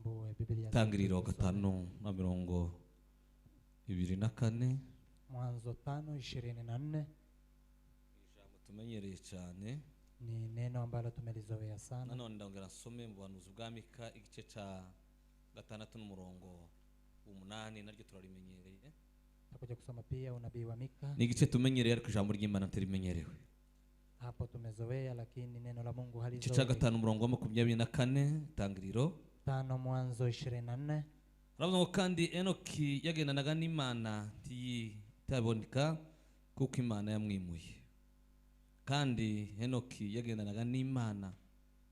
tufungue Biblia Tangiriro 5:24. Mwanzo 5:24 Ijambo tumenyereye cyane, ni neno ambalo tumelizoea sana. nanone ndongera nsome mu Buhanuzi bwa Mika igice ca 6:8 naryo turarimenyereye. Tutakuja kusoma pia unabii wa Mika. Ni igice tumenyereye ariko ijambo ry'Imana ntirimenyerewe. Hapo tumezoea lakini neno la Mungu Igice ca halizoea. 5:24 Tangiriro 5 Mwanzo 24 aravuga ngo kandi Enoki yagendanaga n'Imana ntiyitaboneka kuko Imana yamwimuye. Kandi Enoki yagendanaga n'Imana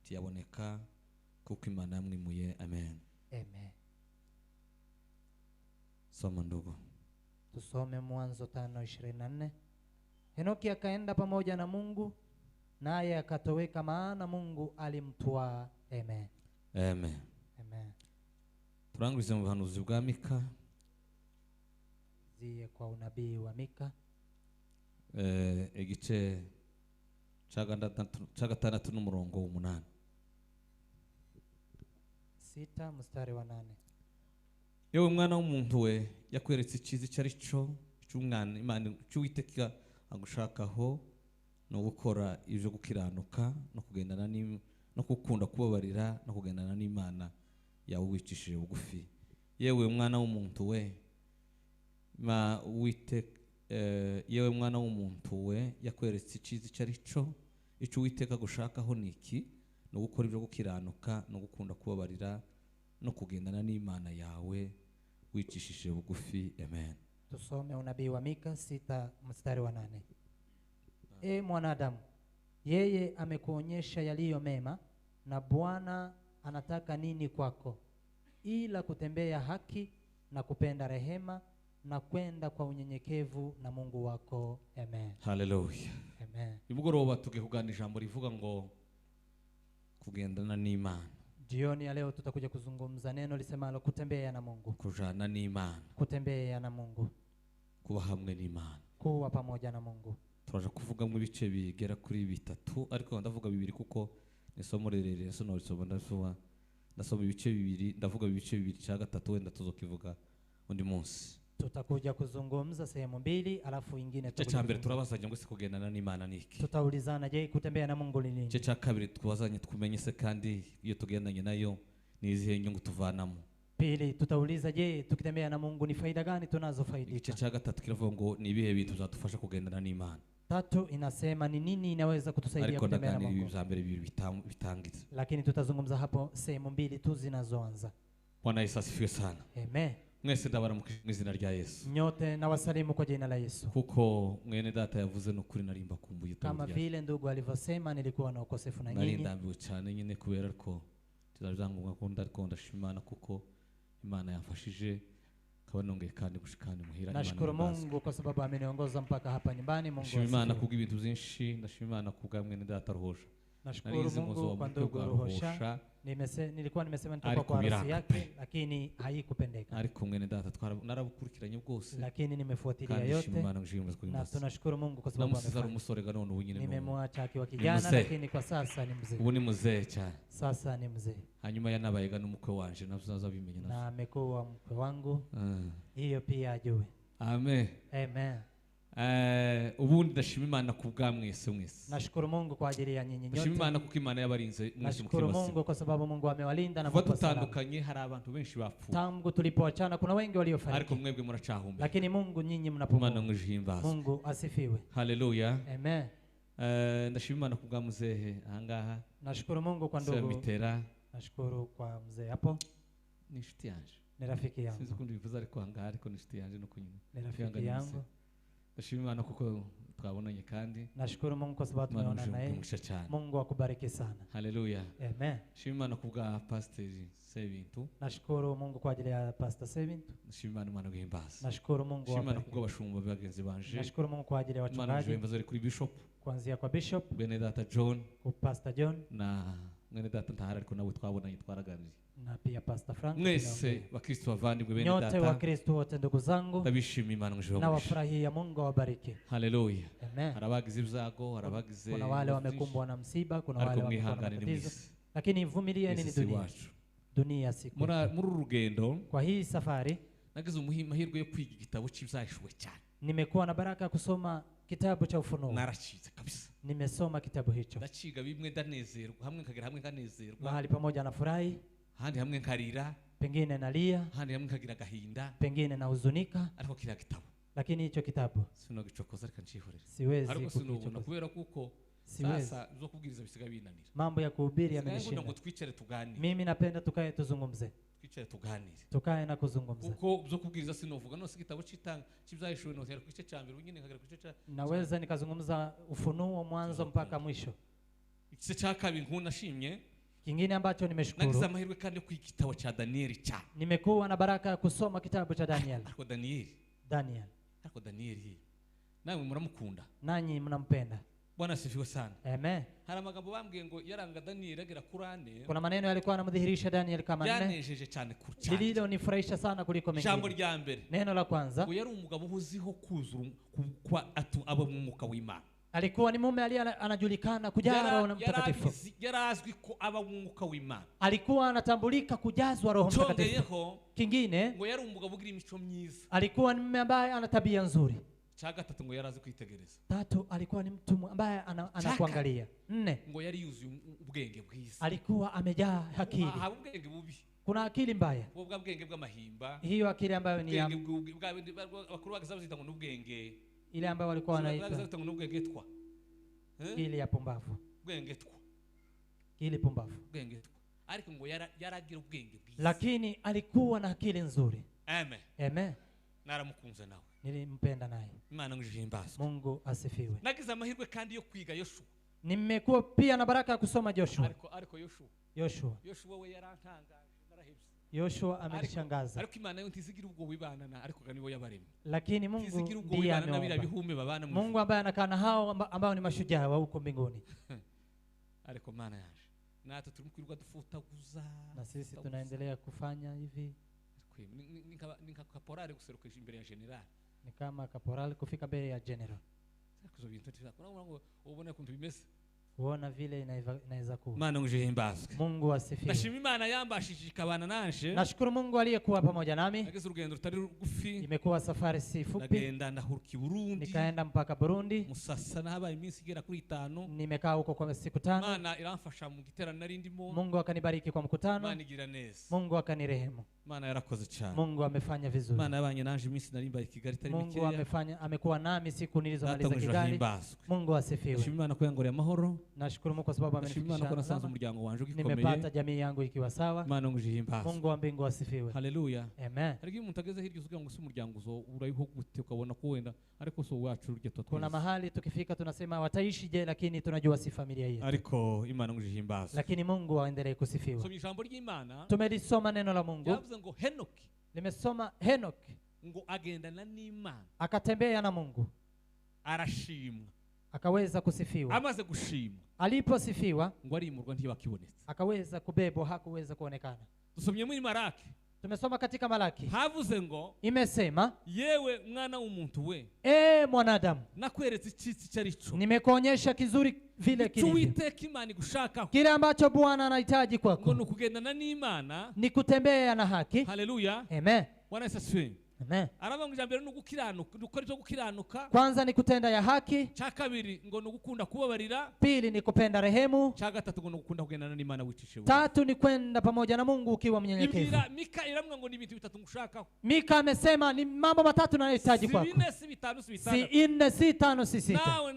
ntiyaboneka kuko Imana yamwimuye. Amen. Amen. Soma ndugu. Tusome Mwanzo 5:24. Henoki akaenda pamoja na Mungu, naye akatoweka, maana Mungu alimtwaa. Amen. Amen. Amen. Turangurize mu Buhanuzi bwa Mika Zie kwa unabii wa Mika igice ca 6:8 6 mstari wa 8. Yewe mwana w'umuntu we, yakweretse icyiza icyo ari cyo cy'umwana Imana cy'Uwiteka agushakaho no gukora ibyo gukiranuka no kugendana no gukunda kubabarira no kugendana n'Imana yawe wicishije bugufi. Yewe mwana w'umuntu we, yewe mwana w'umuntu we, yakweretse icyiza icyo ari cyo icyo Uwiteka agushakaho ni iki, no gukora ibyo gukiranuka no gukunda kubabarira no kugendana n'Imana yawe wicishije bugufi. Amen. Tusome unabii wa Mika 6 mstari wa 8. Mwanadamu, yeye amekuonyesha yaliyo mema, na Bwana anataka nini kwako, ila kutembea haki na kupenda rehema na kwenda kwa unyenyekevu na Mungu wako. Amen. Hallelujah. Amen. Imugoroba tugiye kuganira ijambo rivuga ngo kugendana n'Imana. Jioni ya leo tutakuja kuzungumza neno lisemalo kutembea na Mungu. Kujana n'Imana. Kutembea na Mungu. Kuba hamwe n'Imana. Kuwa pamoja na Mungu. Turaje kuvuga mu bice bigera kuri 3 ariko ndavuga 2 kuko nisomo rirerire so norisoma ndasoma ibice 2 ndavuga ibice 2 cya gatatu wenda tuzokivuga undi munsi. Tutakuja kuzungumza sehemu 2 alafu ingine tutakuja. Mbere turabazanya ngo se kugendana n'Imana niki. Tutaulizana, je, kutembea na Mungu ni nini? Cya kabiri twazanye tukumenye se kandi iyo tugendanye nayo ni izihe nyungu tuvanamo. Pili tutauliza, je, tukitembea na Mungu ni faida gani tunazofaidika? Cya gatatu kiravuga ngo ni ibihe bintu bizatufasha kugendana n'Imana. Tatu inasema ni nini inaweza kutusaidia kutembea na Mungu. Ariko za mbere bitangiza. Lakini tutazungumza hapo sehemu 2 tu zinazoanza. Bwana Yesu asifiwe sana. Amen. Mwese ndabaramukije mu izina rya Yesu. Nyote na wasalimu kwa jina la Yesu. Kuko mwene data yavuze no kuri narimba kumbuye tabia. Kama vile ndugu alivyosema, nilikuwa na ukosefu na nyinyi. Narindambiwe cyane nyine kubera ko tuzazanguka kunda ariko ndashimana kuko Imana yafashije kabanongeye kandi gushikana muhira. Nashukuru Mungu kwa sababu ameniongoza mpaka hapa nyumbani. Mungu asifiwe. Imana kubwa ibintu byinshi, ndashimana kubwa mwene data Ruhosha. Nashukuru Mungu kwa ndugu Ruhosha. Nilikuwa nimesema nitakuwa kwa harusi yake lakini haikupendeka. Ariko mwene data narabukurikiranye bwose. Lakini nimefuatilia yote. Na tunashukuru Mungu kwa sababu amefanya. Nimemwacha akiwa kijana lakini kwa sasa ni mzee. Ubu ni mzee cyane. Sasa ni mzee. Hanyuma yanabayega n'umukwe wanje nazaza bimenya nazo. Na amekuwa mkwe wangu. Hiyo pia ajue. Amen. Amen. Ubundi ndashima Imana kubwa mwese. Nashukuru Mungu kwa ajili ya nyinyi nyote. Ndashima Imana kuko Imana yabarinze mwese. Nashukuru Mungu kwa sababu Mungu amewalinda na mko tutandukanye. Hari abantu benshi bapfuye. Tangu tulipoachana kuna wengi waliofariki. Ariko mwebwe muracahumba. Lakini Mungu nyinyi mnapumua. Imana ngujihimbaza. Mungu asifiwe. Hallelujah. Amen. Ndashima Imana kubwa muzehe ahangaha. Nashukuru Mungu kwa ndugu. Mitera. Nashukuru kwa mzee hapo. Ni inshuti yanje. Ni rafiki yangu. Sinzi kundi bivuze ariko ahangaha ariko ni inshuti yanje no kunyina. Ni rafiki yangu. Ndashima Imana kuko twabonanye kandi. Nashukuru Mungu kwa sababu tumeona naye. Mungu akubariki sana. Hallelujah. Amen. Ndashima Imana kubwa Pastor Sebintu. Nashukuru Mungu kwa ajili ya Pastor Sebintu. Ndashima Imana guhimbaza. Nashukuru Mungu kwa Imana kubwa bashumba bagenzi banje. Nashukuru Mungu kwa ajili ya wachungaji. Imana guhimbaza kuri Bishop. Kuanzia kwa Bishop. Bene data John. Ku Pastor John. Na mwene data ntahari ariko nawe twabonanye twaraganiriye. Na pia Pastor Frank. Mwese wakristo bavandimwe bene data. Nyote wakristo wote ndugu zangu. Ndabishimira Imana mujuru. Na wafurahia Mungu awabariki. Hallelujah. Amen. Harabagize ibyago, harabagize. Kuna wale wamekumbwa na msiba, kuna wale wamekumbwa na matatizo. Lakini vumilieni ni dunia. dunia siku. muri uru rugendo Kwa hii safari nagize amahirwe yo kwiga igitabo cy'ibyahishuwe cyane. nimekuwa na baraka kusoma kitabu cha Ufunuo. Naracize kabisa. Nimesoma kitabu hicho. Ndaciga bimwe ndanezerwa, hamwe nkagera hamwe nkanezerwa. Mahali pamoja nafurahi, Handi hamwe nkarira, pengine nalia, handi hamwe nkagira gahinda. pengine nahuzunika, Ariko kiriya gitabo lakini hicho kitabu sinogicokoza reka ncihorera. siwezi Ariko sinubona kukichokoza. kubera kuko Siwezi. sasa zo kubwiriza bisiga binanira. Mambo ya kuhubiri Sigaye ngo yamenishinda. twicare tuganire. Mimi napenda tukae tuzungumze. Twicare tuganire. Tukae na kuzungumza. Kuko zo kubwiriza sinovuga nose igitabo cy'itanga cy'ibyahishuwe no hera ku gice cya mbere nyine nkagera ku gice cya Naweza nikazungumza Ufunuo mwanzo mpaka mwisho. igice cya kabiri nkunashimye. Kingine ambacho Nagize nimeshukuru, amahirwe kandi yo kwiga igitabo cya Danieli cyane. nimekuwa na baraka ya kusoma kitabu cha Daniel. Ariko Danieli, Daniel, ariko Danieli nawe muramukunda. nanyi mnampenda. Bwana asifiwe sana. Amen. Hari amagambo bambwiye ngo yaranga Danieli agera kuri ane. Kuna maneno yalikuwa yanamdhihirisha Daniel kama nne. Byanejeje cyane kuri cyane. Lililonifurahisha sana kuliko Ijambo mengine. rya mbere Neno la kwanza, ngo yari umugabo uziho kuzura kwa aba mu mwuka w'Imana. alikuwa ni mume aliye anajulikana kujaa Roho Mtakatifu. Yarazwi ko aba mu mwuka w'Imana. Alikuwa anatambulika kujazwa Roho Mtakatifu. Cyongeyeho Kingine, ngo yari umugabo ugira imico myiza. alikuwa ni mume ambaye ana tabia nzuri. Cya gatatu ngo yarazi kwitegereza. Tatu, alikuwa ni mtu ambaye anakuangalia. Nne, Ngo yari yuzuye ubwenge bwiza. alikuwa amejaa akili. Haba ubwenge bubi. Kuna akili mbaya, Ubwo bwenge bw'amahimba. hiyo akili ambayo ni ya Bakuru bagaza bazita ngo n'ubwenge. ile ambayo walikuwa wanaita Bazita ngo n'ubwenge twa. akili ya pumbavu, Ubwenge twa. akili pumbavu. Ubwenge twa. Ariko ngo yaragira ubwenge bwiza. Lakini alikuwa na akili nzuri. Amen. Amen. Naramukunze nawe. Nilimpenda naye. Imana ngijihimbaza. Mungu asifiwe. Nagize amahirwe kandi yo kwiga Yoshua. Nimekuwa pia na baraka ya kusoma Joshua. Ariko Yoshua. Yoshua we yarantangaje narahebye. Yoshua amenishangaza. Ariko Imana yo ntizigira ubwo wibana na ariko kandi wo yabaremye. Lakini Mungu Ntizigira ubwo ndiye wibana na bila ameomba. bihume babana mu. Mungu ambaye anakaa na hao ambao ni mashujaa wa huko mbinguni. Ariko Mana yaje. Natwe turumukwirirwa dufutaguza. Na sisi tunaendelea kufanya hivi. Ninka kaporale guserukisha imbere ya general. Ni kama kaporali kufika mbele ya general. Kuzo bintu tizakora ngo ubone kuntu bimeze. Kuona vile inaweza kuwa. Mana ngijihimbaza. Mungu asifiwe. Nashima Imana yambashije ikabana nanje. Nashukuru Mungu aliyekuwa pamoja nami. Nageze urugendo rutari rugufi. Imekuwa safari si fupi. Nagenda ndahuruka Burundi. Nikaenda mpaka Burundi. Musasa nahabaye iminsi igera kuri 5. Nimekaa huko kwa siku 5. Mana iramfasha mu giterano nari ndimo. Mungu akanibariki kwa mkutano. Mana igira neza. Mungu akanirehemu. Mana yarakoze cyane. Mungu amefanya vizuri. Mana yabanye nanje iminsi nari mbaye Kigali tari mikeya. Mungu amekuwa nami siku nilizomaliza Kigali. Mungu asifiwe. Nashima Imana ko yangoreye amahoro. Nashukuru Mungu kwa sababu amenifikisha. Nashima Imana ko nasanze umuryango wanje ugikomeye. Nimepata jamii yangu ikiwa sawa. Mana ngujihimbaza. Mungu wa mbingu asifiwe. Haleluya. Amen. Ariko umuntu ageze hirya usugira ngo si umuryango uzo urayiho gute ukabona ko wenda ariko so wacu urye tutwa. Kuna mahali tukifika tunasema wataishi je, lakini tunajua si familia yetu. Ariko Imana ngujihimbaza. Lakini Mungu aendelee kusifiwa. So ijambo ry'Imana. Tumelisoma neno la Mungu. Yavuze ngo Henoki. Nimesoma Henoki. Ngo agendana n'Imana. Akatembea na Mungu. Arashimwa. Akaweza kusifiwa. Amaze gushimwa. Aliposifiwa ngo arimurwa ntibakibonetse. Akaweza kubebwa, hakuweza kuonekana. Dusomye muri Malaki. Tumesoma katika Malaki. Havuze ngo imesema yewe mwana w'umuntu we. Mwanadamu. Nakweretse icyitsi cyarico. Nimekuonyesha kizuri vile kilivyo. Tuwiteka Imana igushaka. Kile ambacho Bwana anahitaji kwako. Ngo nukugendana n'Imana. Ni kutembea na haki. Haleluya. Amen. Bwana asifiwe. Amen. Araba ngo ijambo no gukiranuka, dukora icyo gukiranuka. Kwanza ni kutenda ya haki. Cha kabiri ngo no gukunda kubabarira. Pili ni kupenda rehemu. Cha gatatu ngo no gukunda kugendana n'Imana wicishe. Tatu ni kwenda pamoja na Mungu ukiwa mnyenyekevu. Mika iramwe ngo ni ibintu bitatu ngushaka. Mika amesema ni mambo matatu nanayohitaji kwako. Si 4 si 5 si 6. Si 4 si 5 si 6. Nawe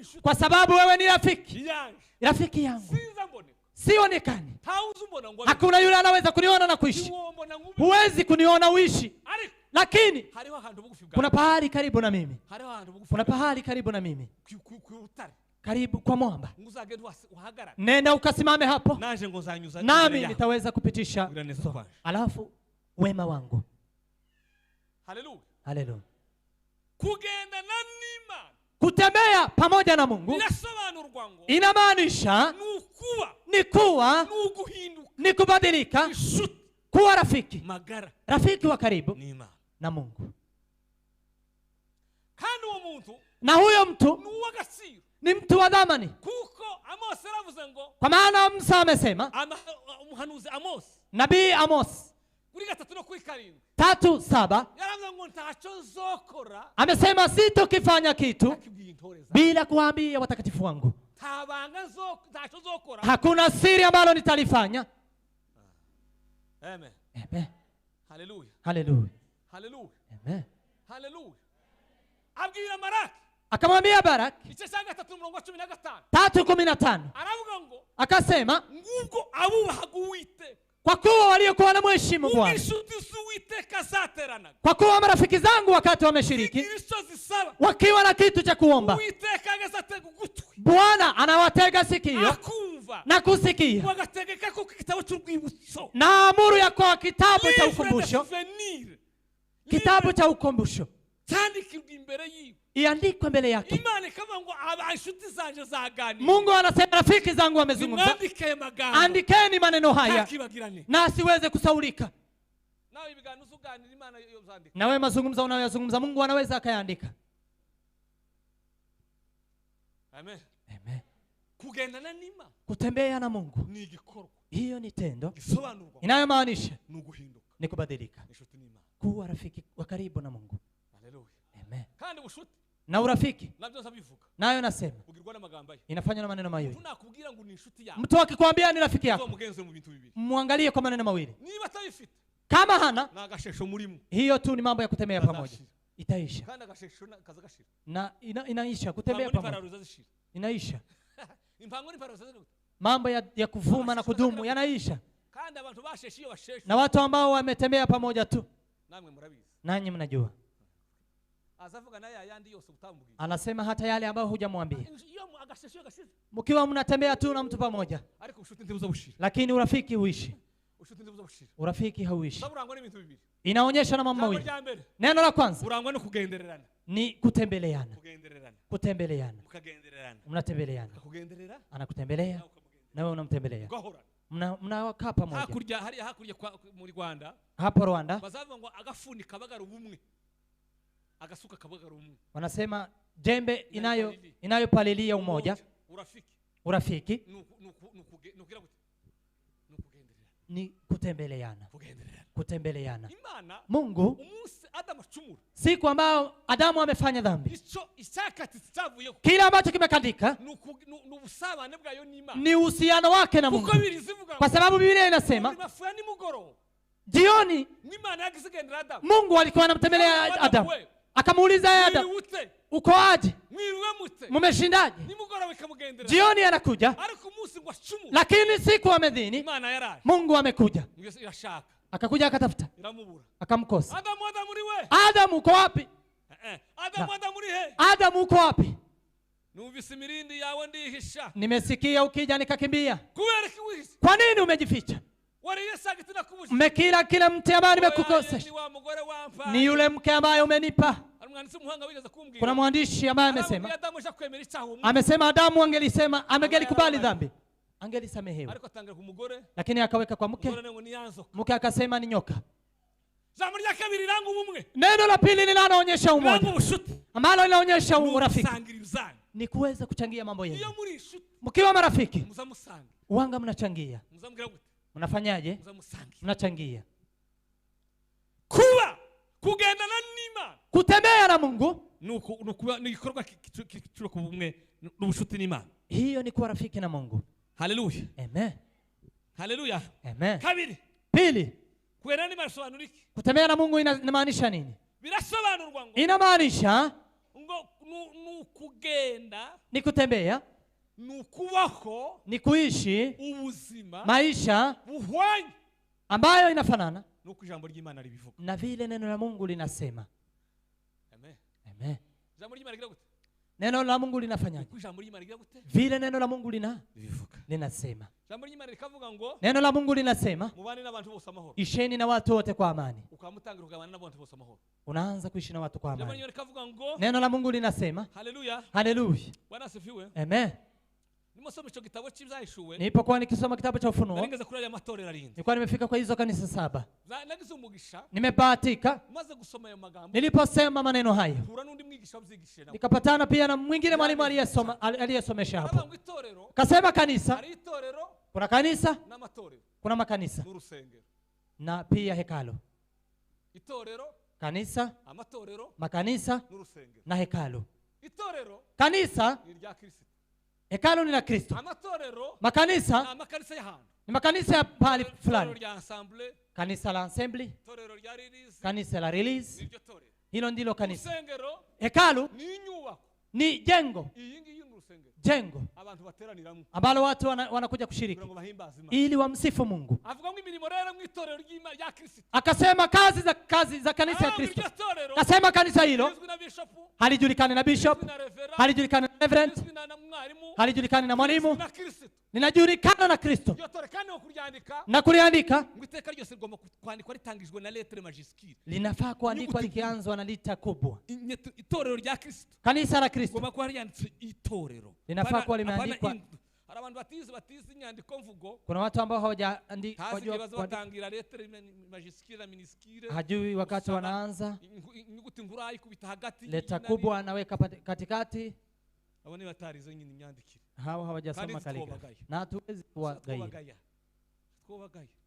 inshuti kwa sababu wewe ni rafiki yanje yangu, sinza mboneka sionekani. tauzi mbona ngo Hakuna yule anaweza kuniona na kuishi. mbona ngubi Huwezi kuniona uishi, ariko lakini hariho ahantu bugufi bwa kuna pahali karibu na mimi, hariho ahantu bugufi kuna pahali karibu na mimi, ku utare karibu kwa mwamba. nguzagenda uhagarara Nenda ukasimame hapo, naje ngo zanyuza nami nitaweza kupitisha Uraneza kwanje. alafu wema wangu. haleluya Haleluya. kugenda na n'Imana Kutembea pamoja na Mungu birasobanurwa ngo inamaanisha ni kuwa, n'uguhinduka ni kubadilika, inshuti kuwa rafiki, magara rafiki wa karibu n'Imana na Mungu. kandi uwo muntu Na huyo mtu n'uw'agaciro ni mtu wa dhamani, kuko Amos yaravuze ngo kwa maana Musa amesema, umuhanuzi Amos nabii Amos kuri 3 no kuri 7 3:7 yaravuze ngo ntacyo nzokora amesema, sitokifanya kitu akibwiye intore za bila kuwaambia watakatifu wangu. tabanga ntacyo nzokora Hakuna siri ambalo nitalifanya. amen Amen. haleluya Haleluya. haleluya Amen. haleluya abwira Maraki Akamwambia Baraki igice cya 3:15 3:15 aravuga ngo akasema, ngubwo abubahaga Uwiteka kwa kuwa waliokuwa na mheshimu Bwana, inshuti z'Uwiteka zateranaga kwa kuwa marafiki zangu wakati wameshiriki Kristo zisaba wakiwa na kitu cha kuomba, Uwiteka agatega ugutwi Bwana anawatega sikio akumva na kusikia, wagategeka ko kitabo cy'urwibutso na amuru ya kwa kitabu cha ukumbusho, souvenir kitabu cha ukumbusho cyandikirwa imbere yiwe iandikwe mbele yake. Imana ikavuga ngo inshuti zanje zaganira Mungu anasema rafiki zangu wamezungumza, mwandike magambo andikeni maneno haya ntakibagirane na asiweze kusaulika. nawe ibiganiro uganira Imana yo zandika Na wewe mazungumzo unayoyazungumza Mungu anaweza akayaandika. amen Amen. kugendana n'Imana Kutembea na Mungu, ni igikorwa hiyo ni tendo gisobanurwa inayomaanisha ni uguhinduka ni kubadilika, inshuti n'Imana kuwa rafiki wa karibu na Mungu. haleluya Amen. kandi ubushuti Na urafiki nabyo zabivuga nayo nasema ugirwa n'amagambo ye inafanywa na maneno mawili. tunakubwira ngo ni inshuti yawe Mtu akikwambia ni rafiki yako, mugenze mu bintu bibiri muangalie kwa maneno mawili. niba atabifite Kama hana, nagashesho murimo hiyo tu ni mambo ya kutembea pamoja, Kazashira. itaisha kandi agashesho kaza gashira na inaisha. Kutembea impango pamoja n'ipararuza zishira inaisha, impango n'ipararuza zishira mambo ya kuvuma na kudumu yanaisha, kandi abantu basheshe iyo basheshe na watu ambao wametembea pamoja tu, namwe murabizi nanyi mnajua. azavuga naye ayandi yose utambugije Anasema hata yale ambayo hujamwambia, iyo agasheshe iyo gashize mkiwa mnatembea tu na mtu pamoja, ariko ubushuti ndibuza bushira lakini urafiki huishi. ubushuti ndibuza bushira Urafiki hauishi. saburangwa n'ibintu bibiri Inaonyesha na mambo jambo mawili. rya mbere Neno la kwanza urangwa no kugendererana ni kutembeleana, kutembeleana, mukagendererana mnatembeleana, akakugenderera anakutembelea nawe ukamugenda na wewe unamtembelea, ugahora mnakaa pamoja. hakurya hariya hakurya muri Rwanda Hapo Rwanda bazavuga ngo agafuni kabagara ubumwe agasuka kabagara ubumwe wanasema jembe inayopalilia umoja, urafiki ni kutembeleana, kutembeleana. Mungu siku ambao Adamu amefanya dhambi, kila ambacho kimekandika ni uhusiano wake na Mungu, kwa sababu Biblia inasema jioni Mungu alikuwa anamtembelea Adamu, akamuuliza Adamu, uko aje? Mumeshindaje? Jioni anakuja, lakini siku amedhini Mungu amekuja, akakuja akatafuta, akamkosa. Adamu uko wapi? Adamu uko wapi? Nimesikia ukija nikakimbia. Kwa nini umejificha? Mmekila kila mti ambaye nimekukosesha. Ni yule mke ambaye umenipa. Kuna mwandishi ambaye amesema Adamu angelikubali dhambi, angelisamehewa, lakini akaweka kwa mke. Mke akasema ni nyoka. Neno la pili linaloonyesha umoja, ambalo linaonyesha urafiki, ni kuweza kuchangia mambo yenu. Mkiwa marafiki, uanga mnachangia. Mnafanyaje? Mnachangia. Kugendana n'Imana, kutembea na Mungu ni igikorwa kicuro ku bumwe n'ubushuti n'Imana. Hiyo ni kuwa rafiki na Mungu. Haleluya. Amen. Haleluya. Amen. Kabiri. Pili. Kugendana n'Imana bisobanura iki? Kutembea na Mungu inamaanisha nini? Birasobanurwa ngo inamaanisha ngo ukugenda ni kutembea, ni ukubaho ni kuishi ubuzima maisha buhwanye ambayo inafanana nuko ijambo ry'Imana ribivuga. na vile neno la Mungu linasema. Amen. Amen. Ijambo ry'Imana rigira gute? Neno la Mungu linafanyaje? Uko ijambo ry'Imana rigira gute? Vile neno la Mungu Ribivuga. linasema. Ijambo ry'Imana rikavuga ngo Neno la Mungu linasema mubane n'abantu bose amahoro. isheni na watu wote kwa amani. Ukamutangira kugabana n'abantu bose amahoro. Unaanza kuishi na watu kwa Ijambo amani. ry'Imana rikavuga ngo Neno la Mungu linasema haleluya. haleluya. Bwana asifiwe. Amen. Nimusoma ico gitabo cy'ibyahishuwe. Nilipokuwa nikisoma kitabu cha Ufunuo, Ningeze kuri aya matorero arindwi. nilikuwa nimefika kwa hizo kanisa 7. Nagize umugisha. Nimebahatika Maze gusoma ayo magambo. niliposema maneno hayo, Hura n'undi mwigisha wabyigishije nawe. nikapatana pia na mwingine mwalimu aliyesomesha hapo. Aravuga itorero. Kasema kanisa, Hari itorero kuna kanisa, n'amatorero. kuna makanisa N'urusengero. na pia hekalo. Itorero, Kanisa, amatorero, makanisa n'urusengero. na hekalo. Itorero Kanisa, ni rya Kristo. hekalo ni la Kristo. Amatorero Makanisa ni amakanisa y'ahantu. ni makanisa ya pahali Itorero fulani. rya ensemble, Kanisa la Assembly, itorero rya release, kanisa la Release, niryo torero. hilo ndilo kanisa. Urusengero Hekalu ni inyubako. ni jengo, Iyi ngiyi ni urusengero. jengo Abantu bateraniramo ambalo watu wanakuja kushiriki kugira ngo bahimbaze Imana. ili wamsifu Mungu. Avuga ngo imirimo rero mu itorero ry'Imana rya Kristo. Akasema kazi za kanisa ya Kristo. Iryo torero Akasema kanisa hilo rizwi na bishop, halijulikani na bishop, rizwi na reverend, halijulikani na reverend, rizwi na mwarimu, halijulikani na mwalimu, rizwi na Kristo. linajulikana na Kristo. Iryo torero kandi kuryandika Na kuliandika ngo iteka ryose rigomba kwandikwa ritangijwe na lettre majuscule. linafaa kuandikwa likianzwa na lita kubwa. Itorero rya Kristo Kanisa la Kristo gomba kuba ryanditse itorero. linafaa kuwa limeandikwa. Hari abantu batizi inyandiko mvugo. Kuna watu ambao hawajaandika, Tazi kibazo batangira lettre majuscule na minuscule. hajui wakati wanaanza. Inyuguti ngurayi kubita hagati. Leta kubwa anaweka katikati. Abone batarizo nyine imyandikire. Hao hawajasoma kaligrafi. Na hatuwezi kuwagaia.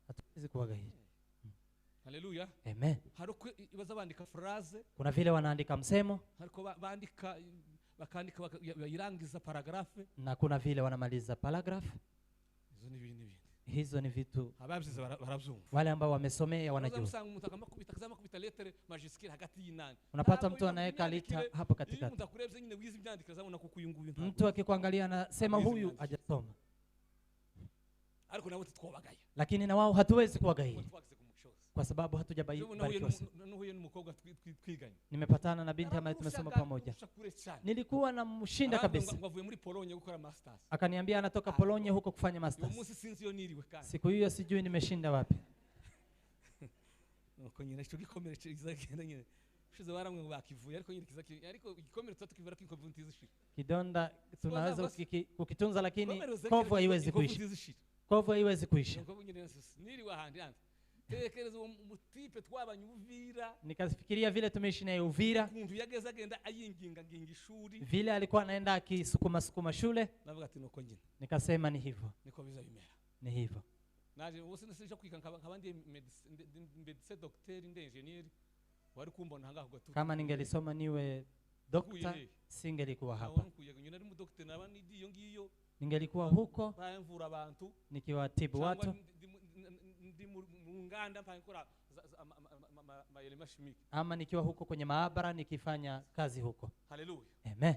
Hatuwezi kuwagaia. Haleluya. Amen. Haruko ibaza bandika phrase. Kuna vile wanaandika msemo. Haruko bandika bakandika bayirangiza paragrafe. Na kuna vile wanamaliza paragraph. Izo ni ibintu. Hizo ni vitu Ababyize barabyumva. wale ambao wamesomea wanajua. Usanga mtu akama kubita lettre majuscule hagati y'inani. Unapata mtu anaweka lita hapo katikati. Mtu akurebye nyine wizi ibyandikira zabona ko kuyunguye nta. Mtu akikuangalia anasema huyu hajasoma. Ariko nabo twobagaya. Lakini na wao hatuwezi kuwagaia kwa sababu hatujabarikiwa. Nuhuye n'umukobwa twiganye. Nimepatana na binti ambaye tumesoma pamoja. Nilikuwa namshinda kabisa. Ngavuye muri Pologne gukora masters. Akaniambia anatoka Pologne huko kufanya masters. Uyu munsi sinzi yo niriwe kandi. Siku hiyo sijui nimeshinda wapi. Nuko nyine cyo gikomere cyizagenda nyine. Shize baramwe ngo bakivuye ariko nyine kizaki ariko igikomere tutakivura kinko ntizishira. Kidonda tunaweza kukitunza lakini kovu haiwezi kuisha. Kovu haiwezi kuisha. Nuko nyine niriwe ahandi handi. Tekereza umutipe twabanye Uvira. Nikafikiria vile tumeishi naye Uvira. Umuntu yageza agenda ayinginga ishuri. Vile alikuwa anaenda akisukuma shule. Navuga ati nuko nyine. Nikasema ni hivyo. Niko bizabimera. Ni hivyo. Naje wose nisije kwika nkabandi medecin docteur inde engineer wari kumbona hanga kugatu. Kama ningelisoma niwe doctor singelikuwa hapa. Kuye nyine ari mu docteur nabani ndiyo ngiyo. Ningelikuwa huko bayamvura abantu nikiwatibu watu. Ndi mu nganda mpakora mayelema chimique. Ama nikiwa huko kwenye maabara nikifanya kazi huko. Haleluya. Amen.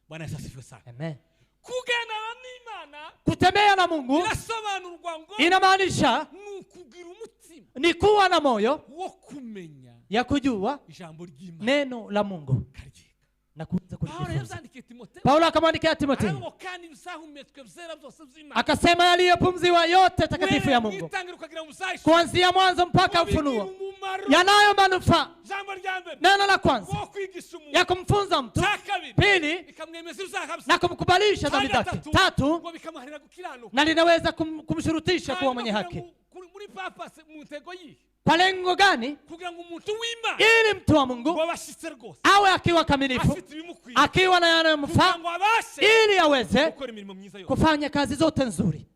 Bwana Yesu asifiwe sana. Amen. Kugenda n'Imana, kutembea na Mungu irasobanurwa ngo inamaanisha nukugira umutima ni kuwa na moyo wo kumenya ya kujua ijambo ry'Imana neno la Mungu karyiga. na kuanza Paulo kulijifunza. yazandikiye Timotheo. Paulo akamwandikia Timotheo Ariko kandi bisahumetswe byera byose by'Imana. akasema yaliyopumziwa yote takatifu ya Mungu Itangira ukagira umusayi. kuanzia mwanzo mpaka Ufunuo yanayo manufaa. Jambo rya mbere. Neno la kwanza Wo kwigisha umuntu. ya kumfunza mtu, Kabiri. pili Ikamwemeza ibyaha bye. na kumkubalisha dhambi zake, tatu ngo bikamuharira gukiranuka. na linaweza kumshurutisha kuwa mwenye haki. Muri papa mu ntego yi. Kwa lengo gani? Kugira ngo umuntu w'Imana Ili mtu wa Mungu wabashitse rwose awe akiwa kamilifu, afite ibimukwiye akiwa na yanayomfaa, ngo abashe ili aweze gukora imirimo myiza yose. kufanya kazi zote nzuri.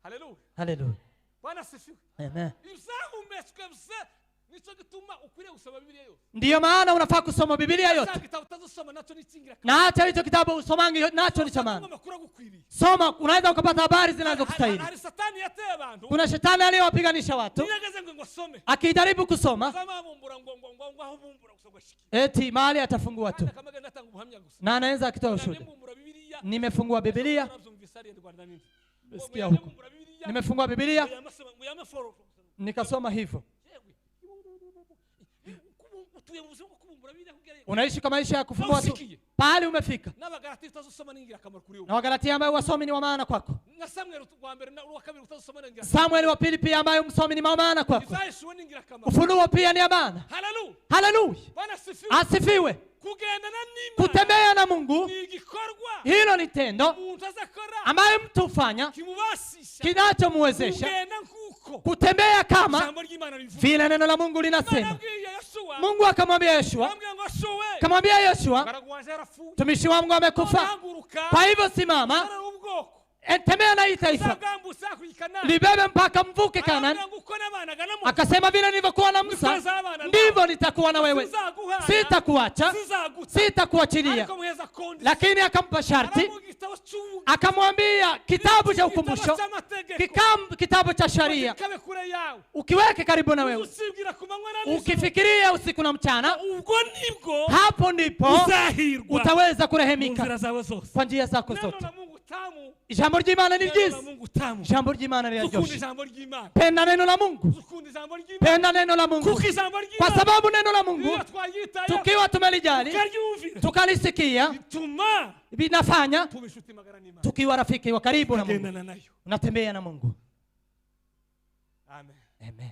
Haleluya. Haleluya. Bwana asifiwe. Amen. Ibisahumetswe bye nico gituma ukwiriye gusoma Bibiliya yose. Ndiyo maana unafaa kusoma Biblia yote. usoma nacho nikingira na hata hicho kitabu usomangi nacho ni cha maana. Soma, unaweza ukapata habari zinazokustahili. Hari satani yateye abantu. Kuna shetani aliyewapiganisha watu. Nigeze ngo ngosome. Akijaribu kusoma Kama bumbura ngo aho bumbura kusoma shiki. eti mahali atafungua tu. Kama genda tanga ubuhamya gusa. Na anaweza akitoa ushuhuda. Nimefungua Biblia. Sikia huko. Nimefungua Biblia. Nikasoma hivyo. Unaishi kama maisha ya kufungua tu. Pahali umefika. Na Wagalatia ambao wasomi ni wa maana kwako. Samueli wa pili pia ambaye msomi ni wa maana kwako. Ufunuo pia ni wa maana. Haleluya. Asifiwe. Kutembea na Mungu, hilo ni tendo ambayo mtu hufanya kinachomwezesha kutembea kama vile neno la Mungu linasema. Mungu akamwambia Yoshua, mtumishi wangu amekufa, kwa hivyo simama, tembea na hii taifa, libebe mpaka mvuke Kanaani. Akasema vile nilivyokuwa na Musa ndivyo nitakuwa na wewe, sitakuacha, sitakuachilia. Lakini akampa sharti, akamwambia kitabu cha ukumbusho, kitabu cha sharia ukiweke karibu na wewe, ukifikiria usiku na mchana, hapo ndipo utaweza kurehemika kwa njia zako zote. Jambo ry'Imana ni ryiza. Jambo ry'Imana riraryoshe. Penda neno la Mungu. Penda neno la Mungu. Kwa sababu neno la Mungu tukiwa tumelijali, tukalisikia, binafanya tukiwa rafiki wa karibu na Mungu. Unatembea na Mungu. Amen. Amen.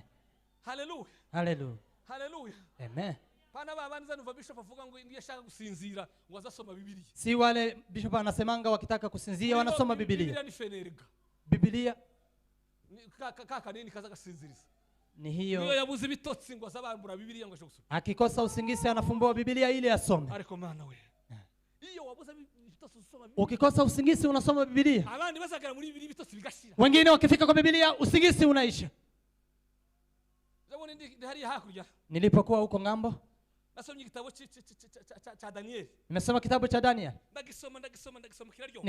Hallelujah. Hallelujah. Hallelujah. Amen. Pana babanza nuva bishop avuga ngo ndiye shaka gusinzira ngo azasoma Biblia. Si wale bishop anasemanga wakitaka kusinzia wanasoma Biblia. Biblia ni fenerga. Biblia kaka nini kaza gasinziriza. Ni hiyo. Niyo yabuze ibitotsi ngo azabambura Biblia ngo ashobora. Akikosa usingizi anafumbua Biblia ili asome. Ariko mana we. Iyo wabuze ibitotsi usoma Biblia. Ukikosa usingizi unasoma Biblia. Abandi basagara muri Biblia ibitotsi bigashira. Wengine wakifika kwa Biblia usingizi unaisha. Zabone ndi hari hakurya. Nilipokuwa huko ngambo, nasomye kitabu cha Daniel. Nimesoma kitabu cha Daniel. Ndagisoma kiraryo.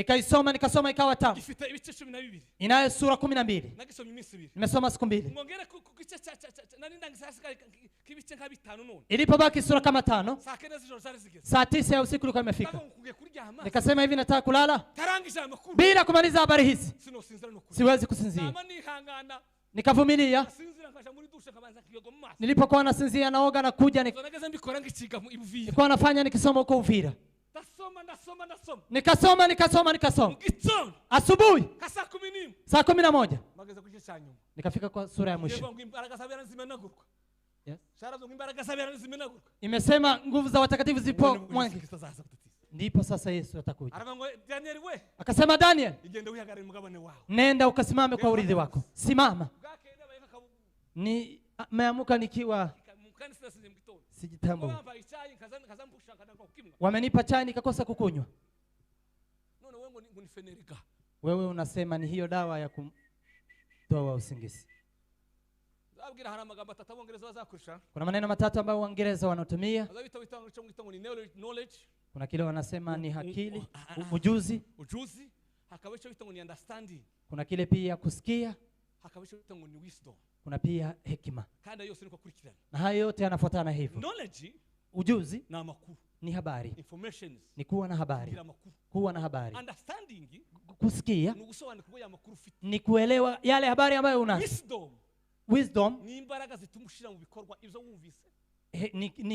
Nikasoma ikawa tamu. Gifite ibice 12. Inayo sura 12. Nagisomye iminsi 2. Nimesoma siku 2. Ngongera ku gice nani ndangisasa kibice nka 5 none. Ilipobaki sura kama 5. Saa 9 z'ijoro zari zigeze. Saa 9 ya usiku ilikuwa imefika. Nikasema hivi nataka kulala. Tarangije amakuru. Bila kumaliza habari hizi. Sinosinzira no kuri. Siwezi kusinzia. Mama nihangana. Nikavumilia. Nilipokuwa nasinzia naoga na kuja nilikuwa nafanya nikisoma huko Uvira. Nikasoma. Asubuhi saa 11 nikafika kwa sura ya mwisho. Yes. Imesema nguvu za watakatifu zipo mwangi. Ndipo sasa Yesu atakuja. Akasema Daniel, nenda ukasimame kwa urithi wako. Simama. Ni meamuka nikiwa sijitambua. Wamenipa chai nikakosa kukunywa. Wewe unasema ni hiyo dawa ya kutoa usingizi. Kuna maneno matatu ambayo Waingereza wanatumia. Kuna kile wanasema ni akili, ujuzi. Kuna kile pia kusikia. Kuna pia hekima. Na hayo yote yanafuatana hivyo. Ujuzi ni habari. Ni kuwa na habari. Kuwa na habari. Kusikia ni kuelewa yale habari ambayo unazo. Wisdom ni imbaraga zitumushira mu bikorwa ibyo wumvise.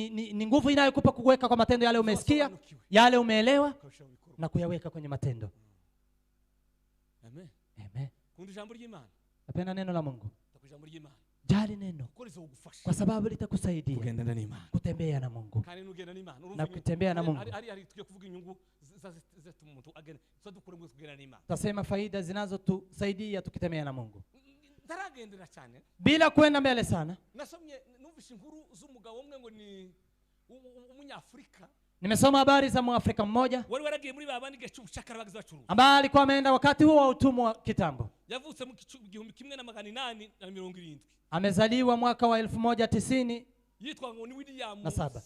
Ni nguvu inayokupa kuweka kwa matendo yale umesikia, yale umeelewa na kuyaweka kwenye matendo. Amen. Amen. Kundi jambo ry'Imana. Napenda neno la Mungu. Takujambo ry'Imana. Jali neno. Kwa sababu litakusaidia kugendana n'Imana. Kutembea na Mungu. Kandi nugenda n'Imana. Na kutembea na Mungu. Ari tugiye kuvuga inyungu zetu umuntu agenda. So dukure mu kugenda n'Imana. Tasema faida zinazotusaidia tukitembea na Mungu. Taragendera cyane. Bila kwenda mbele sana. Nasomye numvishe inkuru z'umugabo umwe ngo ni umunyafrika. Nimesoma habari za Mwafrika mmoja. Wari waragiye muri babandi gacu ubucakara bagize bacuruza. Ambaye alikuwa ameenda wakati huo wa utumwa kitambo. Yavutse mu 1870. Amezaliwa mwaka wa 1090 yitwa ngo ni William Na 7.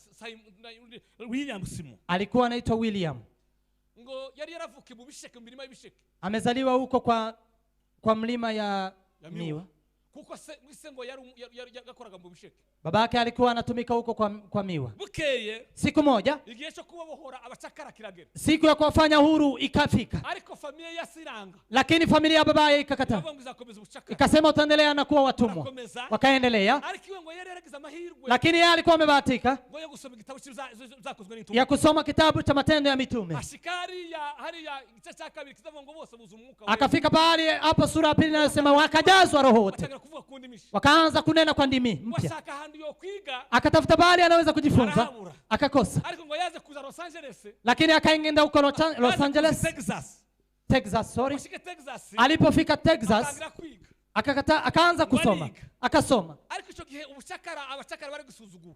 William Simon. Alikuwa anaitwa William. Ngo yari yaravuke mu Bisheke, mu mirima y'Ibisheke. Amezaliwa huko kwa mlima ya miwa. Kuko se ngo yari yakoraga mu Bisheke. Babake alikuwa anatumika huko kwa miwa. Bukeye Siku moja, igihe cyo kubabohora abacakara kiragera. siku ya kuwafanya huru ikafika. Ariko familia yasiranga. Lakini familia ya babaye ikakataa. Ikasema utaendelea na kuwa watumwa. Wakaendelea. Ariko iwe ngo yari yaragize amahirwe. Lakini yeye alikuwa amebahatika ngo yo gusoma igitabo zakozwe n'intumwa. ya kusoma kitabu cha Matendo ya Mitume. Ashikari ya hari ya igice cya kabiri kizavuga ngo bose buza umwuka. Akafika pahali hapo sura ya 2 inasema wakajazwa roho wote. Wakaanza kunena kwa ndimi mpya. Akatafuta bahali anaweza kujifunza, akakosa. Lakini akaenda huko Los Angeles, Texas, sorry. Alipofika Texas, akaanza kusoma, akasoma.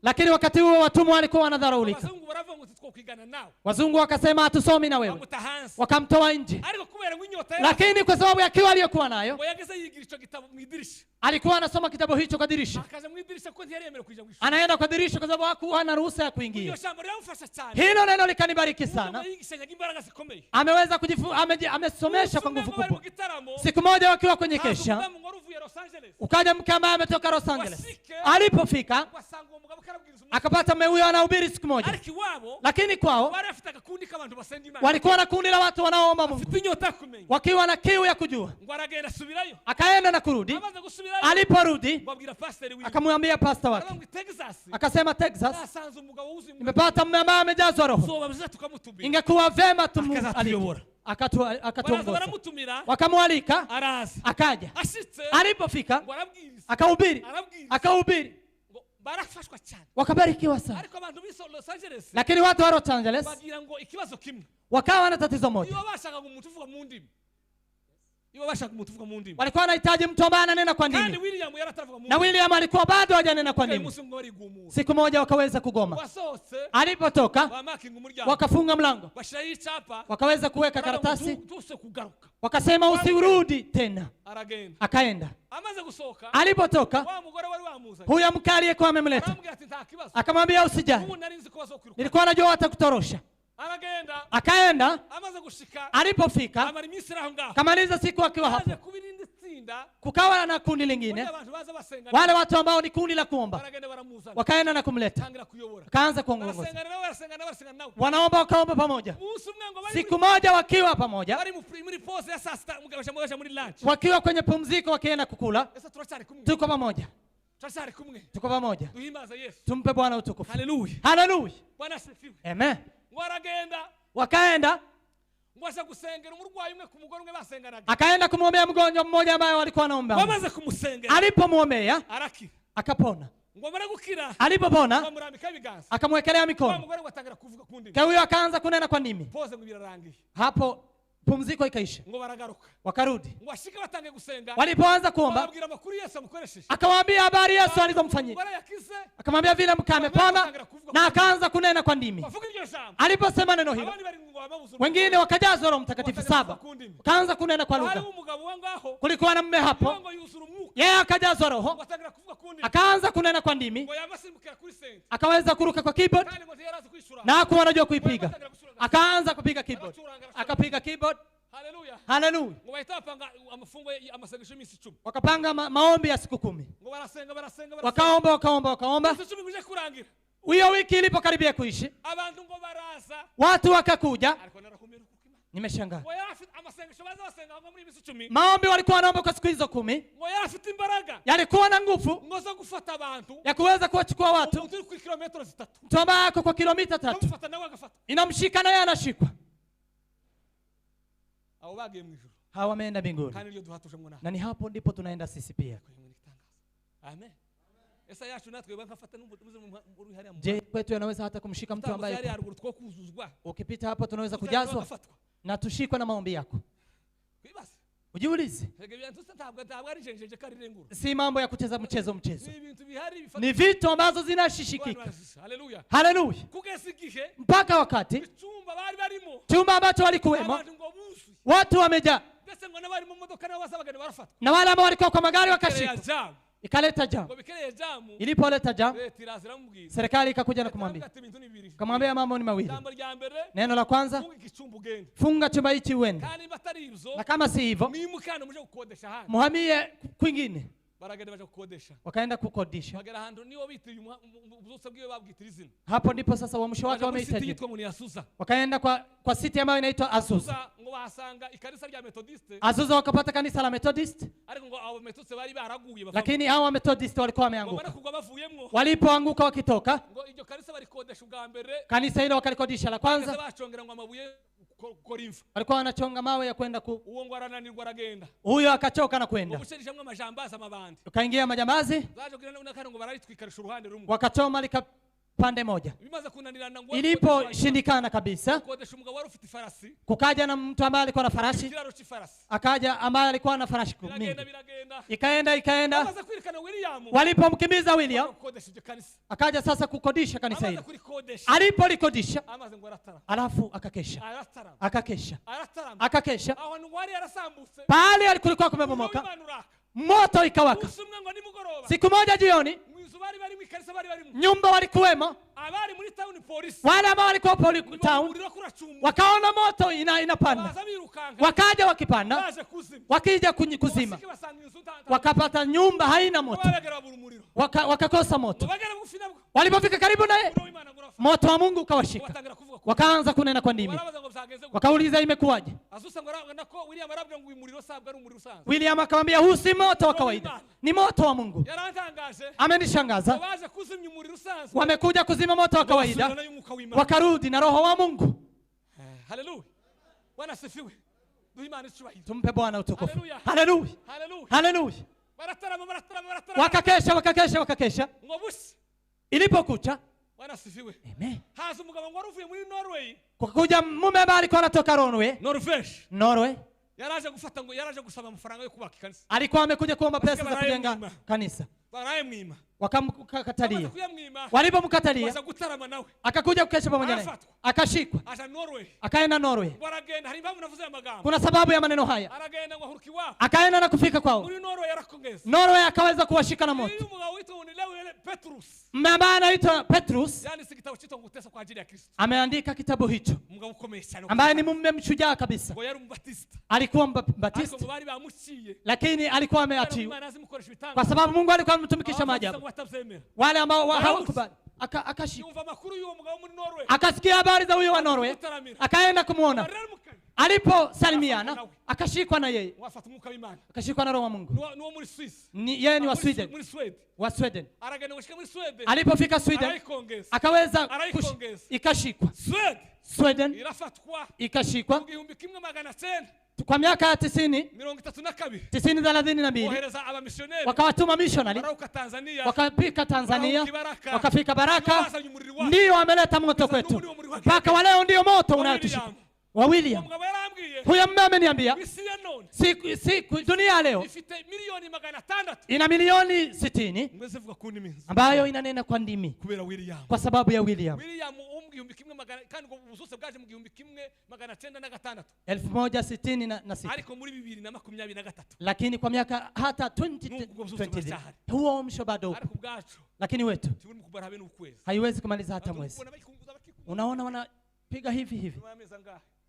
Lakini wakati huo watumwa walikuwa wanadharaulika. Wazungu wakasema hatusomi na wewe, wakamtoa nje. Lakini kwa sababu ya kiu aliyokuwa nayo, alikuwa anasoma kitabu hicho kwa dirisha. Anaenda kwa dirisha kwa sababu hakuwa na ruhusa ya kuingia. Hilo neno likanibariki sana. Ameweza amesomesha kwa nguvu kubwa. Siku moja wakiwa kwenye kesha, ukaja mke ambaye ametoka Los Angeles. Alipofika akapata mume huyo anahubiri siku moja. Lakini kwao walikuwa na kundi la watu wanaoomba Mungu, wakiwa na kiu ya kujua. Akaenda na kurudi. Aliporudi akamwambia pastor wake, akasema Texas nimepata mume ambaye amejazwa roho, ingekuwa vema tumualike. Akatuongoza, wakamwalika, akaja. Alipofika akahubiri, wakabarikiwa sana. Lakini watu wa Los Angeles wakawa na tatizo moja. Walikuwa wanahitaji mtu ambaye ananena kwa ndimi. Na William alikuwa bado hajanena kwa ndimi. Siku moja wakaweza kugoma. Alipotoka wakafunga mlango, wakaweza kuweka karatasi, wakasema usirudi tena. Akaenda. Alipotoka huyo mke aliyekuwa amemleta akamwambia usijali, nilikuwa najua watakutorosha. Akaenda. Alipofika kamaliza siku akiwa hapo, kukawa na kundi lingine, wale watu ambao ni kundi la kuomba, wakaenda na kumleta, akaanza kuongoza. Wanaomba wakaomba pamoja. Siku moja wakiwa pamoja, wakiwa kwenye pumziko, wakienda kukula, tuko pamoja. Tuko pamoja. Tumpe Bwana utukufu. Hallelujah. Hallelujah. Amen. Wakaenda. Akaenda kumwombea mgonjwa mmoja ambaye walikuwa wanaomba. Alipomwombea akapona. Alipopona akamwekelea mikono. Kwa hiyo akaanza kunena kwa ndimi. Hapo pumziko ikaisha. Wakarudi. Walipoanza kuomba akawaambia habari Yesu alizomfanyia. Akamwambia vile mke amepona, na akaanza kunena kwa ndimi. Aliposema neno hilo, wengine wakajazwa Roho Mtakatifu 7. Akaanza kunena kwa lugha. Kulikuwa na mume hapo, yeye akajazwa Roho, akaanza kunena kwa ndimi. Akaweza kuruka kwa keyboard na hakuwa anajua kuipiga. Akaanza kupiga keyboard. Akapiga keyboard. Hallelujah. Hallelujah. Wakapanga maombi ya siku 10. Wakaomba. Hiyo wiki ilipokaribia kuishi, watu wakakuja. Nimeshangaa. Maombi walikuwa wanaomba kwa siku hizo 10 yalikuwa na nguvu ya kuweza kuwachukua watu. Mtu ambaye ako kwa kilomita 3 inamshika na yeye anashikwa. Hawa wameenda mbinguni. Na ni hapo ndipo tunaenda sisi pia. Amen. Je, kwetu anaweza hata kumshika mtu ambaye ukipita hapo tunaweza kujazwa na tushikwe na maombi yako? Ujiulize. Si mambo ya kucheza mchezo. Ni vitu ambazo zinashishikika. Hallelujah. Hallelujah. Mpaka wakati chumba ambacho walikuwemo watu wamejaa, na wale ambao walikuwa kwa magari wakashikwa. ikaleta jamu. ngo bikereye jamu Ilipoleta jamu, leta irazira mubwira serikali ikakuja na kumwambia, kamwambia mambo ni mawili. jambo rya mbere Neno la kwanza, funga igicumbu ugende funga chumba hichi uende, kandi batari ibyo na kama si hivyo mwimukane muje gukodesha hano muhamie kwingine. baragenda baje gukodesha Wakaenda kukodisha. bagera ahantu niyo bitiriye ubuzose bwiwe babwitira izina Hapo ndipo sasa uamsho wake wamehitaji. yitwa ngo ni Asusa Wakaenda kwa city ambayo inaitwa Azusa. Asusa ngo bahasanga ikanisa rya Methodiste Azusa wakapata kanisa la Methodist, ariko ngo abo Methodiste bari baraguye lakini hao wa Methodist walikuwa wameanguka. bamara kugwa bavuyemwo Walipoanguka wakitoka, ngo iryo kanisa barikodesha ubwa mbere kanisa hilo wakalikodisha la kwanza, bachongera ngo amabuye korimfa walikuwa wanachonga mawe ya kwenda uwo ngo arananirwa aragenda huyo akachoka na kwenda. ubusherishamwe amajambaza amabandi ukaingia majambazi zaje kugira n'akana ngo bararitwikarisha uruhande rumwe wakachoma lika pande moja. bimaze kunanirana ngo Iliposhindikana kabisa, kodesha umugabo wari ufite farasi kukaja na mtu ambaye alikuwa na farashi, kiraro cy'ifarasi akaja ambaye alikuwa na farashi mingi. biragenda Ikaenda amaze kwirikana William walipomkimbiza William, kodesha iryo kanisa akaja sasa kukodisha kanisa amaze hilo. kurikodesha Alipolikodisha amaze ngo aratara alafu akakesha aratarama akakesha aho ngo wari yarasambutse pale alikuwa kumebomoka, moto ikawaka. usumwe ngo nimugoroba Siku moja jioni, mwizu bari bari mu kanisa bari nyumba walikuwemo abari muri town police wale ambao walikuwa town, wakaona moto inapanda, wakaja wakipanda, wakija kuzima, wakapata nyumba haina moto, wakakosa moto. Walipofika karibu naye, moto wa Mungu ukawashika, wakaanza kunena kwa ndimi, wakauliza imekuwaje? William akamwambia huu si moto wa kawaida, ni moto wa Mungu. Amenishangaza, wamekuja kuzima moto wa kawaida, wakarudi na roho wa Mungu. Haleluya, Bwana asifiwe. Tumpe Bwana utukufu. Haleluya, haleluya. Wakakesha. Ilipokucha, Bwana asifiwe, amen, haza umugabo ngo waruvuye muri Norway, kukakuja mume ambaye alikuwa anatoka Norway, yaraje gufata ngo yaraje gusaba amafaranga yo kubaka kanisa. Alikuwa amekuja kuomba pesa za kujenga kanisa. Barayemwima, wakamkatalia. Walipomkatalia, akakuja kukesha pamoja naye, akashikwa, akaenda Norway. Kuna sababu ya maneno haya, akaenda na kufika kwao Norway, akaweza kuwashika na moto. Ambaye anaitwa Petrus ameandika kitabu hicho, ambaye ni mume mshujaa kabisa. Alikuwa Mbatisti, lakini alikuwa ameachiwa kwa sababu Mungu alikuwa amemtumikisha maajabu. Wale ambao hawakubali, akashikwa, akasikia habari za huyo wa Norway, akaenda kumuona. Aliposalimiana, akashikwa na yeye, akashikwa na roho wa Mungu. Yeye ni wa Sweden. Alipofika Sweden, akaweza ikashikwa Sweden, ikashikwa kwa miaka ya 90 wakawatuma missionary, wakafika Tanzania, wakafika Baraka, ndio wameleta moto kwetu mpaka wa leo, ndio moto unayotushika wa William. Huyo mume ameniambia siku dunia leo ina milioni 60 ambayo inanena kwa ndimi kwa sababu ya William. 1166, lakini kwa miaka hata 2020 huo msho bado, lakini wetu haiwezi kumaliza hata mwezi. Unaona wanapiga hivi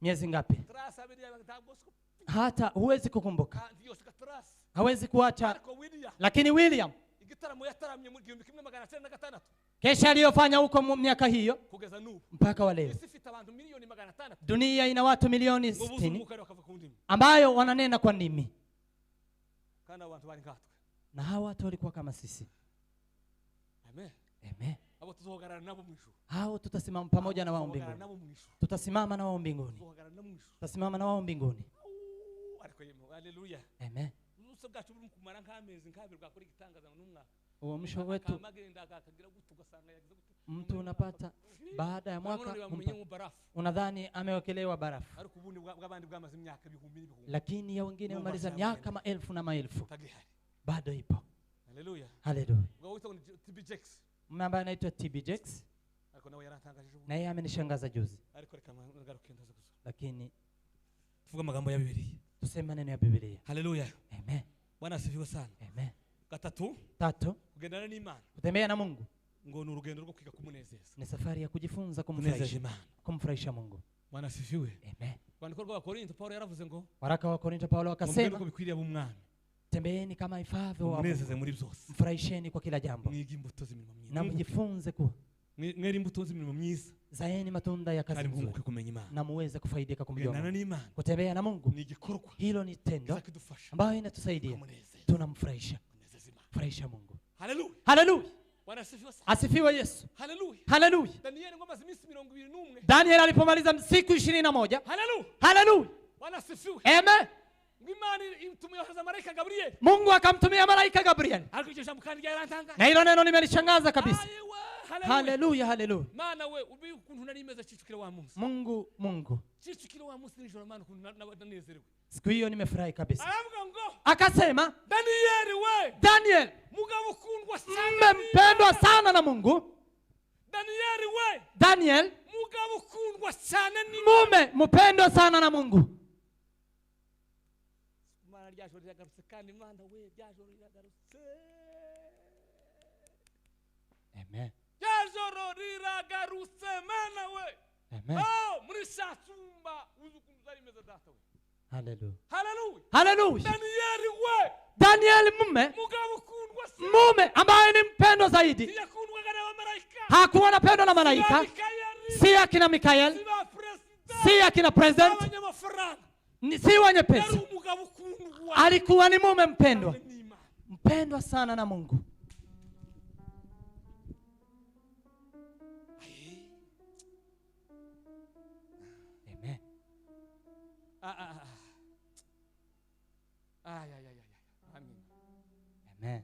miezi ngapi? Hata huwezi kukumbuka, hawezi kuacha. Lakini William kesha aliyofanya huko miaka hiyo mpaka wa leo, dunia ina watu milioni 60 ambayo wananena kwa ndimi, na hawa watu walikuwa kama sisi. Amen. Hao tutasimama pamoja na wao mbinguni, tutasimama na wao mbinguni, tutasimama na wao mbinguni. Haleluya, amen. Uamsho wetu, mtu unapata baada ya mwaka unadhani amewekelewa barafu, lakini ya wengine wamaliza miaka maelfu na maelfu, bado ipo. Haleluya, haleluya. Mama anaitwa TB Jakes, na yeye amenishangaza juzi, lakini tufunga magambo ya Biblia, tuseme maneno ya Biblia. Haleluya, amen. Bwana asifiwe sana, amen. gatatu Tatu, kugendana n'Imana kutembea na Mungu ngo ni urugendo rwo kwiga kumunezeza ni safari ya kujifunza kunezeza kumfurahisha, Imana. kumfurahisha Mungu. Bwana asifiwe. Amen. Rwandiko rw'Abakorinto Paulo yaravuze ngo Waraka wa Korinto Paulo mugende akasema, uko bikwiriye ab'umwami tembeeni kama ifavyo wa munezeze Mungu, muri byose, mfurahisheni kwa kila jambo mwiga imbuto z'imirimo myiza, na mjifunze kuwa mwere imbuto z'imirimo myiza, zaeni matunda ya kazi kandi nzuri mwunguke kumenya Imana. na muweze kufaidika kumjua Kugendana Mungu. n'Imana Kutembea na Mungu ni igikorwa hilo ni tendo kizakidufasha ambayo inatusaidia kumunezeza, tunamfurahisha, kunezeza Imana. furahisha Mungu. Haleluya. Haleluya. Bwana asifiwe sana. Asifiwe Yesu. Haleluya. Haleluya. Danieli ngoma zimisi 21. Daniel alipomaliza siku 21. Haleluya. Haleluya. Bwana asifiwe. Amen. Imana itumia malaika Gabriel. Mungu akamtumia malaika Gabriel. Alikujisha mkandi yarantanga. Na hilo neno limenishangaza kabisa. Haleluya. Haleluya, haleluya. Mana we ubi ukuntu nari meza cicukira wa munsi. Mungu. Cicukira wa munsi nijoro mana ukuntu nanezerewe. Siku hiyo nimefurahi kabisa. Aravuga ngo Akasema, Danieli we. Daniel, Mugabo ukundwa sana. mpendwa sana na Mungu. Danieli we. Daniel, mugabo ukundwa sana ni mume mpendwa sana na Mungu. Mana ryajoro ryagarutse kandi Mana we ryajoro ryagarutse. Amen. Ryajoro riragarutse Mana we. Amen. Oh, muri shatumba uzukuntu zari meza data we. Haleluya. Haleluya. Haleluya. Danieli we. Daniel mume Mugabo ukundwa sana. mume ambaye ni mpendwa zaidi. Yakundwa na malaika. Hakuwa anapendwa na malaika, si akina Mikael, si akina president, si wanyepesi. Alikuwa ni mume mpendwa, mpendwa sana na Mungu. Amen. Amen. Amen.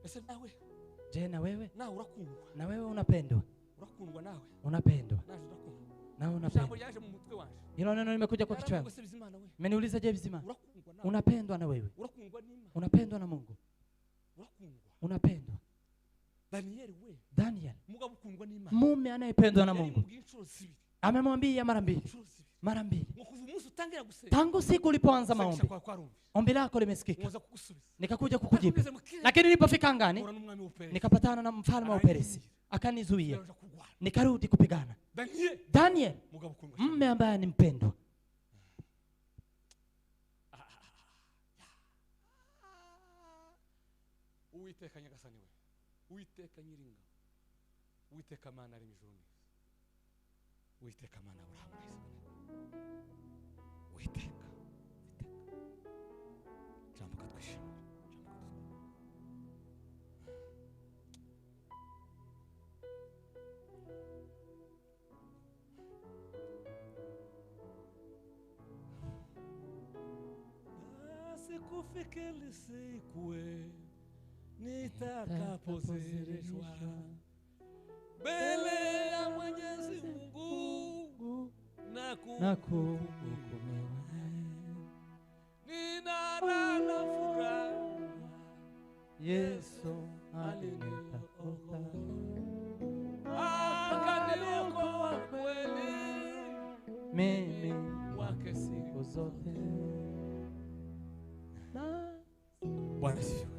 Ese nawe, je, na wewe? nawe urakundwa. Na wewe unapendwa? Urakundwa nawe. Unapendwa? Naje urakundwa. Na Jambo unapendwa? yaje mu mutwe wanje. Hilo neno limekuja kwa kichwa changu. Mmeniuliza, je, Bizimana? Urakundwa nawe. Unapendwa na wewe? Urakundwa n'Imana. Unapendwa na Mungu? Urakundwa. Unapendwa? Danieli we. Daniel, Mugabo ukundwa n'Imana. mume anayependwa na Mungu. Amemwambia mara mbili. Mara mbili. Tangu siku ulipoanza maombi, ombi lako limesikika, nikakuja kukujibu. Lakini nilipofika angani, nikapatana na mfalme wa Uperesi, akanizuia, nikarudi kupigana. Daniel, mume ambaye ni mpendwa. Uwiteka nyagasani we. Uwiteka nyiringa. Uwiteka Mana ari mwijuru. Uwiteka Mana urahamuriza. Uwiteka. Jambo katwishimira. Asikufikiri siku nitakapozereshwa mbele ya Mwenyezi Mungu na kuhukumiwa. Ninalala furaha, Yesu aliniokoa, akaniokoa kweli, mimi wake siku zote. Bwana sifiwe.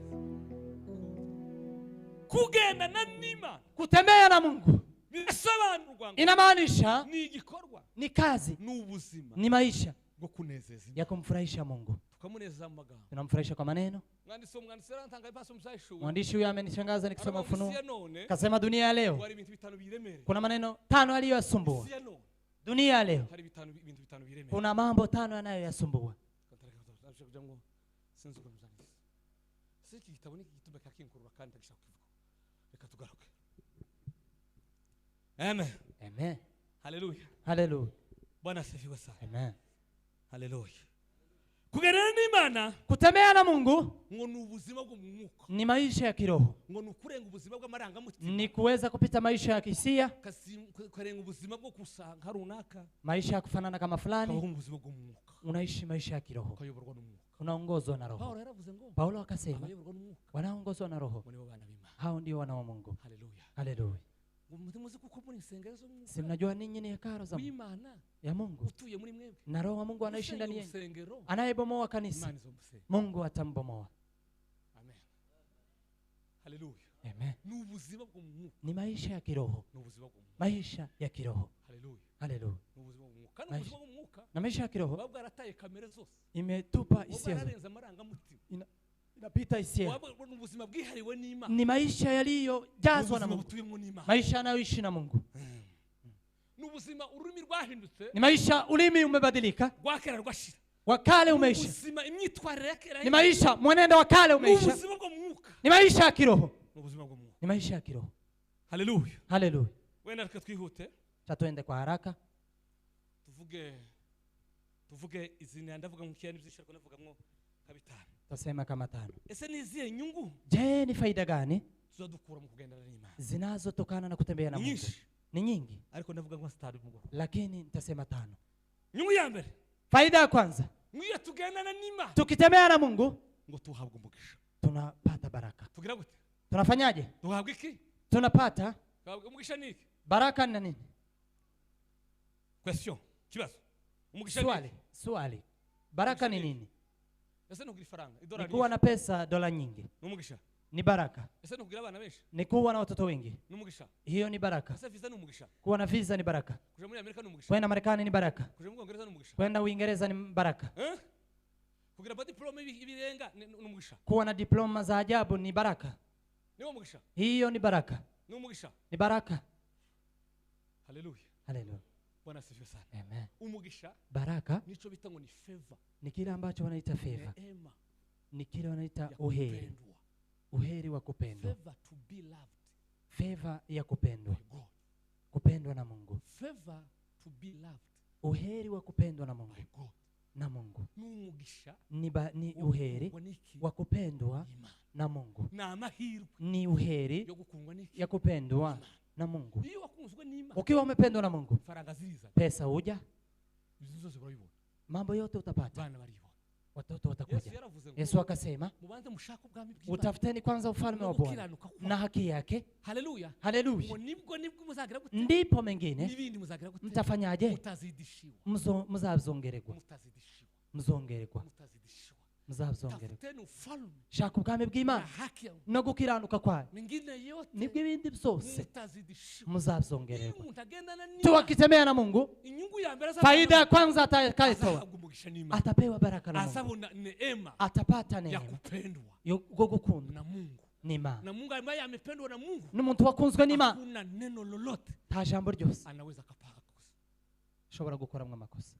Kugenda na n'Imana, kutembea na Mungu, birasobanurwa inamaanisha ni igikorwa, ni kazi, ni ubuzima, ni maisha bwo kunezeza ya kumfurahisha Mungu. Tukamunezeza mu magambo. Tunamfurahisha kwa maneno. Mwandisi arantanga paso msayishuwe. Mwandishi huyu amenishangaza nikisoma Ufunuo. None, kasema dunia ya leo wari ibintu bitanu biremere. kuna maneno 5 aliyoyasumbua. Dunia ya leo Hari ibintu bitanu biremere. kuna mambo 5 yanayoyasumbua. Sinzi uko muzangiza. Siki gitabo ni gitume kakinkurura kandi ndagishaka kuvuga. Reka tugaruke. Amen. Amen. Haleluya. Haleluya. Bwana asifiwe sana. Amen. Haleluya. Kugerana n'Imana, kutembea na Mungu ngo ni ubuzima bwo mu mwuka, ni maisha ya kiroho, ngo ni ukurenga ubuzima bw'amarangamutima, ni kuweza kupita maisha ya kihisia, kurenga ubuzima bwo kusanga runaka, maisha ya kufanana kama fulani, ubuzima bwo mu mwuka, unaishi maisha ya kiroho, ukayoborwa n'umwuka, unaongozwa na roho. Paulo yaravuze ngo, Paulo akasema abayoborwa n'umwuka wanaongozwa na roho, nibo bana b'Imana. hao ndio wana wa Mungu. Haleluya. Haleluya. muzi kuko muri insengero zo mu Si mnajua ninyi ni hekalu za Mungu, w'Imana ya Mungu, utuye muri mwebwe. na Roho wa Mungu anaishi ndani yenu. Insengero Anayebomoa kanisa, Imana izomusenya. Mungu atambomoa. Amen. Haleluya. Amen. Ni ubuzima bwo mu mwuka. Ni maisha ya kiroho, Ni ubuzima bwo mu mwuka. maisha ya kiroho. Haleluya. Haleluya. Ni ubuzima bwo mu mwuka. Kandi ubuzima bwo mu mwuka Na maisha ya kiroho wabwo arataye kamere zose. imetupa hisia, Wabararenza amarangamutima. inapita hisia. Wabwo ni ubuzima bwihariwe n'Imana. Ni maisha yaliyojazwa na Mungu, Utuyemo n'Imana. maisha yanayoishi na Mungu. Ni ubuzima ururimi rwahindutse. Ni maisha ulimi umebadilika, Rwakera rwashira. wa kale umeisha. Ubuzima imyitwarire ya kera. Ni maisha mwenendo wa kale Ni umeisha. ubuzima bwo mu mwuka. Ni maisha ya kiroho, Ni ubuzima bwo mu mwuka. ni maisha ya kiroho. Haleluya. Haleluya. Wenda reka twihute. Tuende kwa haraka. Tuvuge izina ndavuga mu kiyani byinshi ariko navuga mwo kabitano. Tusema kama 5. Ese ni izihe nyungu Je, ni faida gani tuzadukura mu kugendana n'Imana? zinazotokana na kutembea na Mungu? Nyinshi. Ni nyingi, Ariko ndavuga ngo stadi mu ngo. lakini nitasema 5. Nyungu ya mbere, Faida ya kwanza, mwiye tugendana n'Imana tukitembea na Mungu ngo tuhabwe umugisha. tunapata baraka. Tugira gute? Tunafanyaje? Tuhabwe iki? Tunapata Tuhabwe umugisha niki? baraka na nini? Question. Kibazo. Umugisha niki? Swali. Baraka ni nini? Ese nugira ifaranga, Ni idolari. kuwa na pesa, dola nyingi. Umugisha. Ni baraka. Ese nugira abana benshi? Ni kuwa na watoto wengi. Umugisha. Hiyo ni baraka. Ese visa umugisha? Kuwa na visa ni baraka. Kuja muri Amerika umugisha? Kwenda Marekani ni baraka. Kuja mu Bwongereza umugisha? Kwenda Uingereza ni baraka. Kugira ba diploma ibirenga umugisha? Kuwa na diploma za ajabu ni baraka. Ni umugisha? Hiyo ni baraka. Ni umugisha? Ni baraka. Haleluya. Haleluya. Bwana asifiwe sana. Amen. Umugisha Baraka nicho bita ngo ni favor. ni kile ambacho wanaita favor. Neema Ni kile wanaita ya uheri. kupendwa. Uheri wa kupendwa. Favor to be loved Favor ya kupendwa. by God. Kupendwa na Mungu. Favor to be loved Uheri wa kupendwa na Mungu. by God. Na Mungu. N'umugisha Ni uheri wa kupendwa na Mungu. na amahirwe Ni uheri yo gukundwa n'iki? ya kupendwa na Mungu. Iyo wakunzwe n'Imana, Ukiwa umependwa na Mungu, faranga ziriza. pesa huja, Izo zose urabibona. mambo yote utapata, Bana baribona. watoto Yesu watakuja. yaravuze ngo Yesu akasema, mubanze mushaka ubwami bw'Imana. utafuteni kwanza ufalme wa Bwana Gukiranuka kwa- na haki yake. Haleluya. Haleluya. Ngo nibwo muzagira gute? Ndipo mengine N'ibindi muzagira gute? mtafanyaje? Mutazidishiwa. Muzabzongererwa. Mutazidishiwa. Muzongererwa. Mutazidishiwa. Muzabzongererwa. Tafuteni ufalme Shaka ubwami na bw'Imana haki ya no gukiranuka kwayo, mingine yote nibwo ibindi byose mutazidishiwa. Iyo muzabzongererwa. umuntu agendana n'Imana, Tuwakitembea na Mungu, inyungu ya mbere faida ya kwanza atakayetoa, azahabwa umugisha n'Imana. atapewa baraka na Mungu, Azabona neema atapata ya neema kupendwa yo gukundwa na Mungu. ni Imana. Na Mungu ambaye amependwa na Mungu, N'umuntu wakunzwe n'Imana, hakuna neno lolote nta jambo ryose anaweza kapaka kosa. ushobora gukoramwo amakosa.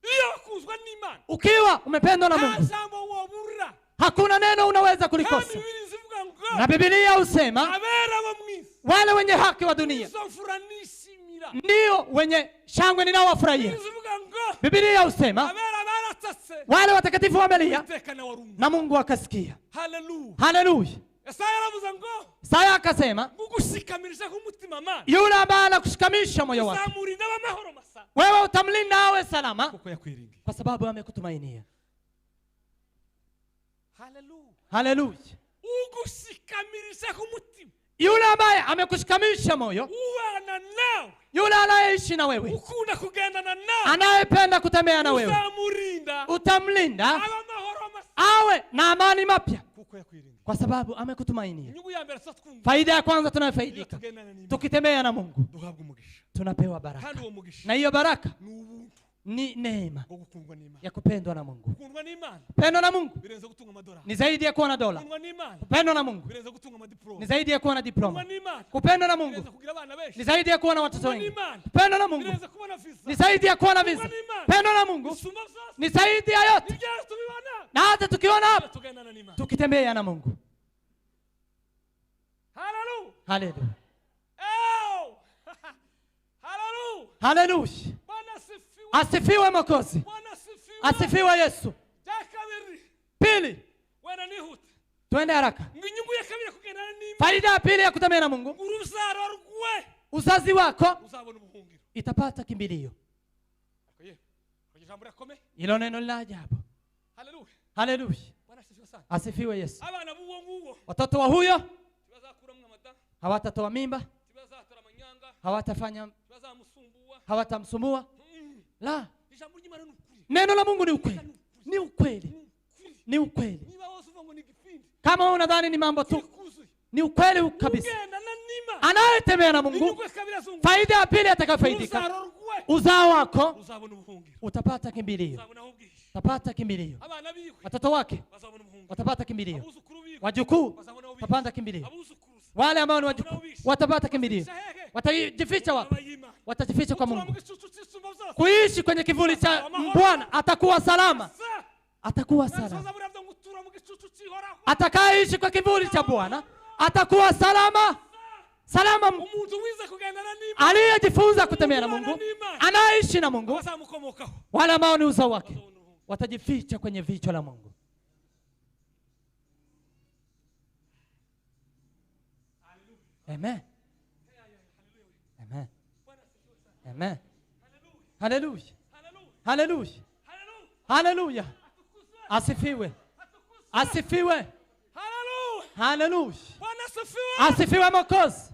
Iyo wakunzwe n'Imana, Ukiwa umependwa na Mungu, jambo wabura. hakuna neno unaweza Kandi kulikosa. Biblia zivuga ngo Na Biblia husema abera bo mwisi wale wenye haki wa dunia izofuranisha ndio wenye shangwe ninawafurahia. zivuga ngo Biblia husema abera baratatse wale watakatifu wamelia tekana warungu. na Mungu akasikia. Haleluya. Haleluya. Yesaya yaravuze ngo Isaya akasema mugushikamirisha kumutima Mana, yule ambaye anakushikamisha moyo wake, uzamurinda w'amahoro masa wewe utamlinda awe salama kuko yakwiringiye. kwa sababu amekutumainia. Haleluya. Haleluya. Ugushikamirisha kumutima, Yule ambaye amekushikamisha moyo, uwana nawe, yule anayeishi na wewe, ukunda kugendana nawe, anayependa kutembea na wewe, uzamurinda utamlinda abamahoro masa awe na amani mapya kuko yakwiringiye. kwa sababu amekutumainia. Inyungu ya mbere sasa twumva, Faida ya kwanza iyo tunayofaidika tugendana n'Imana tukitembea na Mungu, duhabwa umugisha. tunapewa baraka, Kandi uwo mugisha na hiyo baraka ni ubuntu ni neema bwo gukundwa n'Imana. ya kupendwa na Mungu. Gukundwa n'Imana Kupendwa na Mungu birenze gutunga amadolari. ni zaidi ya kuwa na dola. Gukundwa n'Imana Kupendwa na Mungu birenze gutunga amadiploma. ni zaidi ya kuwa na Gukundwa diploma. n'Imana Kupendwa na birenze Mungu kugira abana benshi. ni zaidi ya kuwa na watoto wengi. Kupendwa na Mungu Birenze kubona visa. ni zaidi ya kuwa na visa. Kupendwa na Mungu Isumba vyose. ni zaidi ya yote, Nibyo tubibona. na hata tukiona hapa Tugendana n'Imana. tukitembea na Mungu. Haleluya. Haleluya. Oh! Haleluya. Haleluya. Bwana asifiwe. Asifiwe Mwokozi. Bwana asifiwe. Asifiwe Yesu. Jakabiri. Pili, Wana nihute. twende haraka. Nginyungu ya kabiri kugendana n'Imana. Faida ya pili ya kutembea na Mungu, Uruzaro rwe uzazi wako uzabona ubuhungiro. itapata kimbilio. Akoye. Kwa jambo rakome. Hilo neno la ajabu. Haleluya. Haleluya. Bwana asifiwe sana. Asifiwe Yesu. Abana buwo nguwo Watoto wa huyo bazakura mu amata hawatatoa mimba, hawatafanya, bazamusumbua. hawatamsumbua. La, Ijambo ry'Imana ni ukuri. neno la Mungu ni ukweli, ni ukweli, ni ukweli. Niba wose uvuga ngo ni igipindi Kama wewe unadhani ni mambo tu, kuzuye, ni ukweli kabisa. ugenda na nima Anayetembea na Mungu, inyungu kabiri azunguka, faida ya pili atakayofaidika, uzaro rwe uzao wako uzabona ubuhungiro, utapata kimbilio, uzabona aho ubwisha. utapata kimbilio. Abana biwe Watoto wake bazabona ubuhungiro, watapata kimbilio, abuzukuru biwe wajukuu bazabona aho ubwisha, watapata kimbilio, abuzukuruza wale ambao ni wajukuu watapata kimbilio. Watajificha wapi? abayima Watajificha kwa mu Mungu. gicucu cy'isumba zose. Kuishi kwenye kivuli cha Bwana atakuwa salama, atakuwa salama. Nasoza muri avyo ngutura mu gicucu cy'ihoraho. Atakayeishi kwa kivuli cha Bwana atakuwa salama, salama. Umuntu wize kugendana n'Imana Aliyejifunza kutembea na Mungu, anaishi na Mungu, bazamukomokaho, wale ambao ni uzao wake bazabona ubuhungiro. watajificha kwenye vichwa la Mungu. Amen. Amen. Amen. Haleluya. Haleluya. Haleluya. Asifiwe. Asifiwe. Haleluya. Haleluya. Bwana asifiwe. Asifiwe Mwokozi.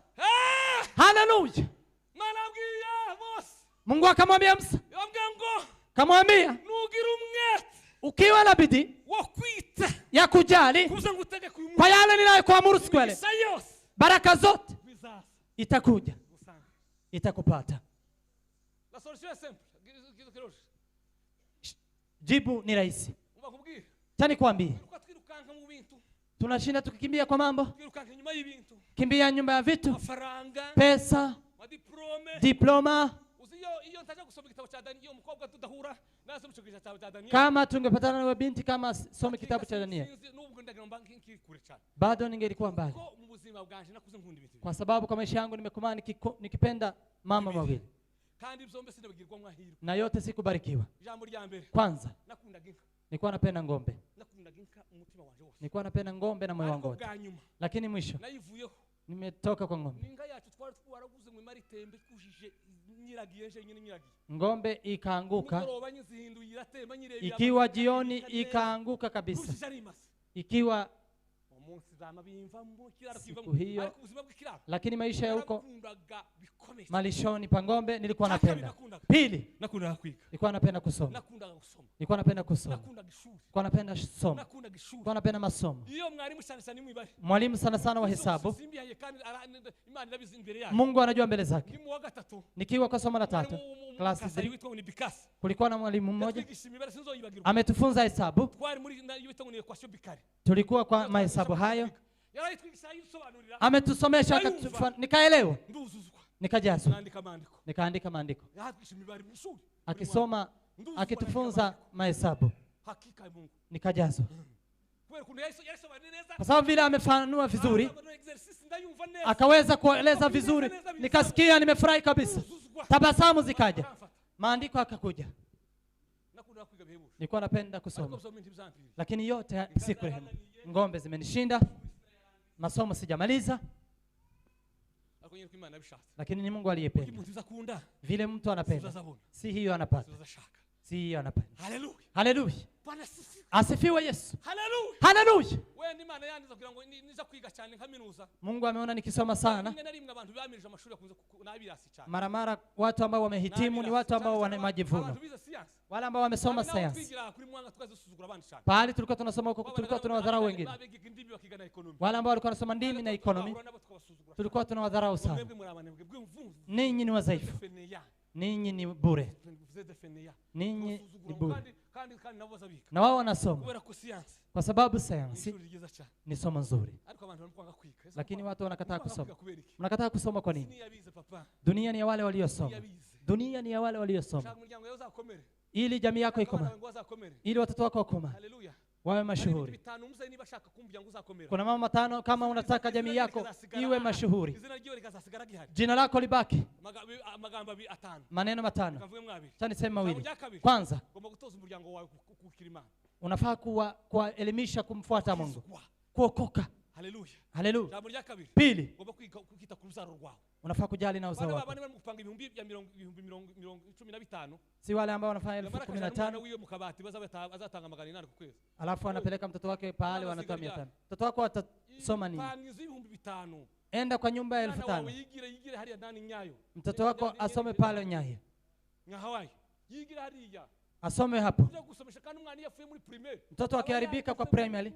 Haleluya. Mana abwiye Mose, Mungu akamwambia Musa, yambwiye ngo kamwambia nugira umwete ukiwa na bidii wo kwita ya kujali kuza ngo utegeke uyu kwa yale ninayokuamuru siku ya leo, Isa yose baraka zote bizaza itakuja, gusanga. itakupata. La solution est simple. Kiroshe. Jibu ni rahisi. Umva kubwira. Tani kuambia, Uko twirukanka mu bintu, tunashinda tukikimbia kwa mambo, twirukanka nyuma y'ibintu. kimbia nyumba ya vitu, Amafaranga, pesa, madiplome. diploma. Iyo ntaje gusoma igitabo cya Daniel, umukobwa tudahura nazo mucyo cya Daniel. Kama tungepatana na binti kama some kitabu cha Danieli, Nubwo ndagira mbanki nkikure cyane. bado ningelikuwa mbali, Ko mu buzima bwanje nakuze nkunda ibintu. kwa sababu kwa maisha yangu nimekomaa nikipenda mambo mawili, Kandi ibyo mbese ndabigirwa mwahirwa. na yote sikubarikiwa. Ijambo rya mbere. Kwanza Nakundaga inka. nilikuwa napenda ng'ombe, Nakundaga inka umutima wanje wose. nilikuwa napenda ng'ombe na moyo wangu wote, Bwa nyuma. lakini mwisho Nayivuyeho. nimetoka kwa ng'ombe. Ninga yacu twaraguze mu mari tembe twujije nyiragiye nje nyine nyiragiye. Ng'ombe ikaanguka, Mugoroba nyizihinduye iratemba nyirebe. ikiwa jioni ikaanguka kabisa, ikiwa umunsi zama bimva mu kiraro siku kivamo. hiyo. Ariko ubuzima bw'ikiraro. lakini maisha ya huko Nakundaga bikomeye. malishoni pa ng'ombe nilikuwa Cha kabiri napenda. nakundaga. Pili, Nakundaga kwiga. nilikuwa napenda kusoma, Nakundaga gusoma. nilikuwa napenda kusoma, Nakundaga ishuri. nilikuwa napenda somo, Nakundaga ishuri. nilikuwa napenda masomo. Iyo mwarimu cyane cyane mwibare. Mwalimu sana sana wa hesabu, Simbihaye kandi Imana irabizi imbere yayo. Mungu anajua mbele zake. Ni mu wa gatatu. Nikiwa kwa somo la tatu klasi Kasari 3, witwa ni Bikasi. kulikuwa na mwalimu mmoja Yatwigisha imibare sinzoyibagirwa. ametufunza hesabu. Twari muri yitwa ni equation bikari. Tulikuwa kwa mahesabu hayo, Yarayitwigisha yisobanurira. ametusomesha nikaelewa, Nduzuzwa. nikajazwa, Nandika mandiko. nikaandika maandiko, Yatwigisha imibare mu shuri. akisoma akitufunza mahesabu, Hakika ya Mungu. nikajazwa, Kweli kuna yasobanura neza. kwa sababu vile amefanua vizuri, Exercise ndayumva neza. akaweza kueleza vizuri, nikasikia nimefurahi kabisa, tabasamu zikaja, maandiko akakuja. Nakunda kwiga bihebuje. Nilikuwa napenda Ariko kusoma, kusoma ibintu byampiriye. lakini yote siku rehemu. Ng'ombe zimenishinda, masomo sijamaliza, Ariko nyine ko Imana yabishatse. lakini ni Mungu aliyependa. Umuntu uzakunda. Vile mtu anapenda, Uzazabona. si hiyo anapata, Uzashaka. si hiyo anapenda. Haleluya. Haleluya, Bwana asifiwe. asifiwe Yesu. Haleluya. Haleluya. We ni Imana yandiza kugira ngo niza kwiga cyane nkaminuza. Mungu ameona nikisoma sana. Rimwe na rimwe abantu bamirije amashuri yakunze nabirasi cyane. Mara mara watu ambao wamehitimu ni watu ambao wana majivuno, Abantu bize science. wale ambao wamesoma sayansi. Twigira kuri mwanga tukazisuzugura abandi cyane. Pahali tulikuwa tunasoma huko, tulikuwa tunawadharau wengine. Babiga indimi bakiga na economy. Wale ambao walikuwa wanasoma ndimi na economy, tulikuwa tunawadharau sana. Mwebwe muri abanebwe bw'imvumvu. Ninyi ni wadhaifu, Fenea. ninyi ni bure, Vous êtes fenea. ninyi ni bure, Kandi nabo bazabiga. na wao wanasoma Kubera ko science. kwa sababu sayansi Ishuri ryiza cyane. ni somo nzuri, Ariko abantu barakwanga kwiga. lakini watu wanakataa kusoma. Kubera iki? Mnakataa kusoma kwa nini? Niyabize papa. Dunia ni ya wale waliosoma, Niyabize. dunia ni ya wale waliosoma, Shaka umuryango yawe uzakomere. ili jamii yako Abana ikoma, bawe ngo bazakomere. ili watoto wako wakoma, Haleluya. wawe Hari mashuhuri. bitanu umze niba ashaka kumuryango uzakomera. Kuna mambo matano kama unataka jamii yako iwe mashuhuri, Izina ryiwe rikazasigara gihari. jina lako libaki. Amagambo atanu. Maneno matano, Kavuye mwabiri. acha niseme mawili. Jambo rya kabiri. Kwanza, Ugomba gutoza umuryango wawe kukira Imana. unafaa kuwaelimisha kumfuata Mungu, Kwizwa. kuokoka. Haleluya. Haleluya. Jambo rya kabiri. Pili, Ugomba kwita ku ruzaro rwawe. unafaa kujali na uzao Bana wako, bana bari gupanga ibihumbi 15. si wale ambao wanafanya Mara 15,000 wiwe mukabati bazatanga magana 8 ku kwezi. alafu anapeleka mtoto wake pahali wanatoa 500. Mtoto wako atasoma nini? Pangizo ibihumbi 5. enda kwa nyumba ya Mwana 5,000. wawe yigire hariya ndani Nyayo. Mtoto wako asome pale Nyayo, Nka Hawaii. Yigire hariya. asome hapo. Uza gusomesha kandi umwana yafuye muri primaire. Mtoto akiharibika kwa primary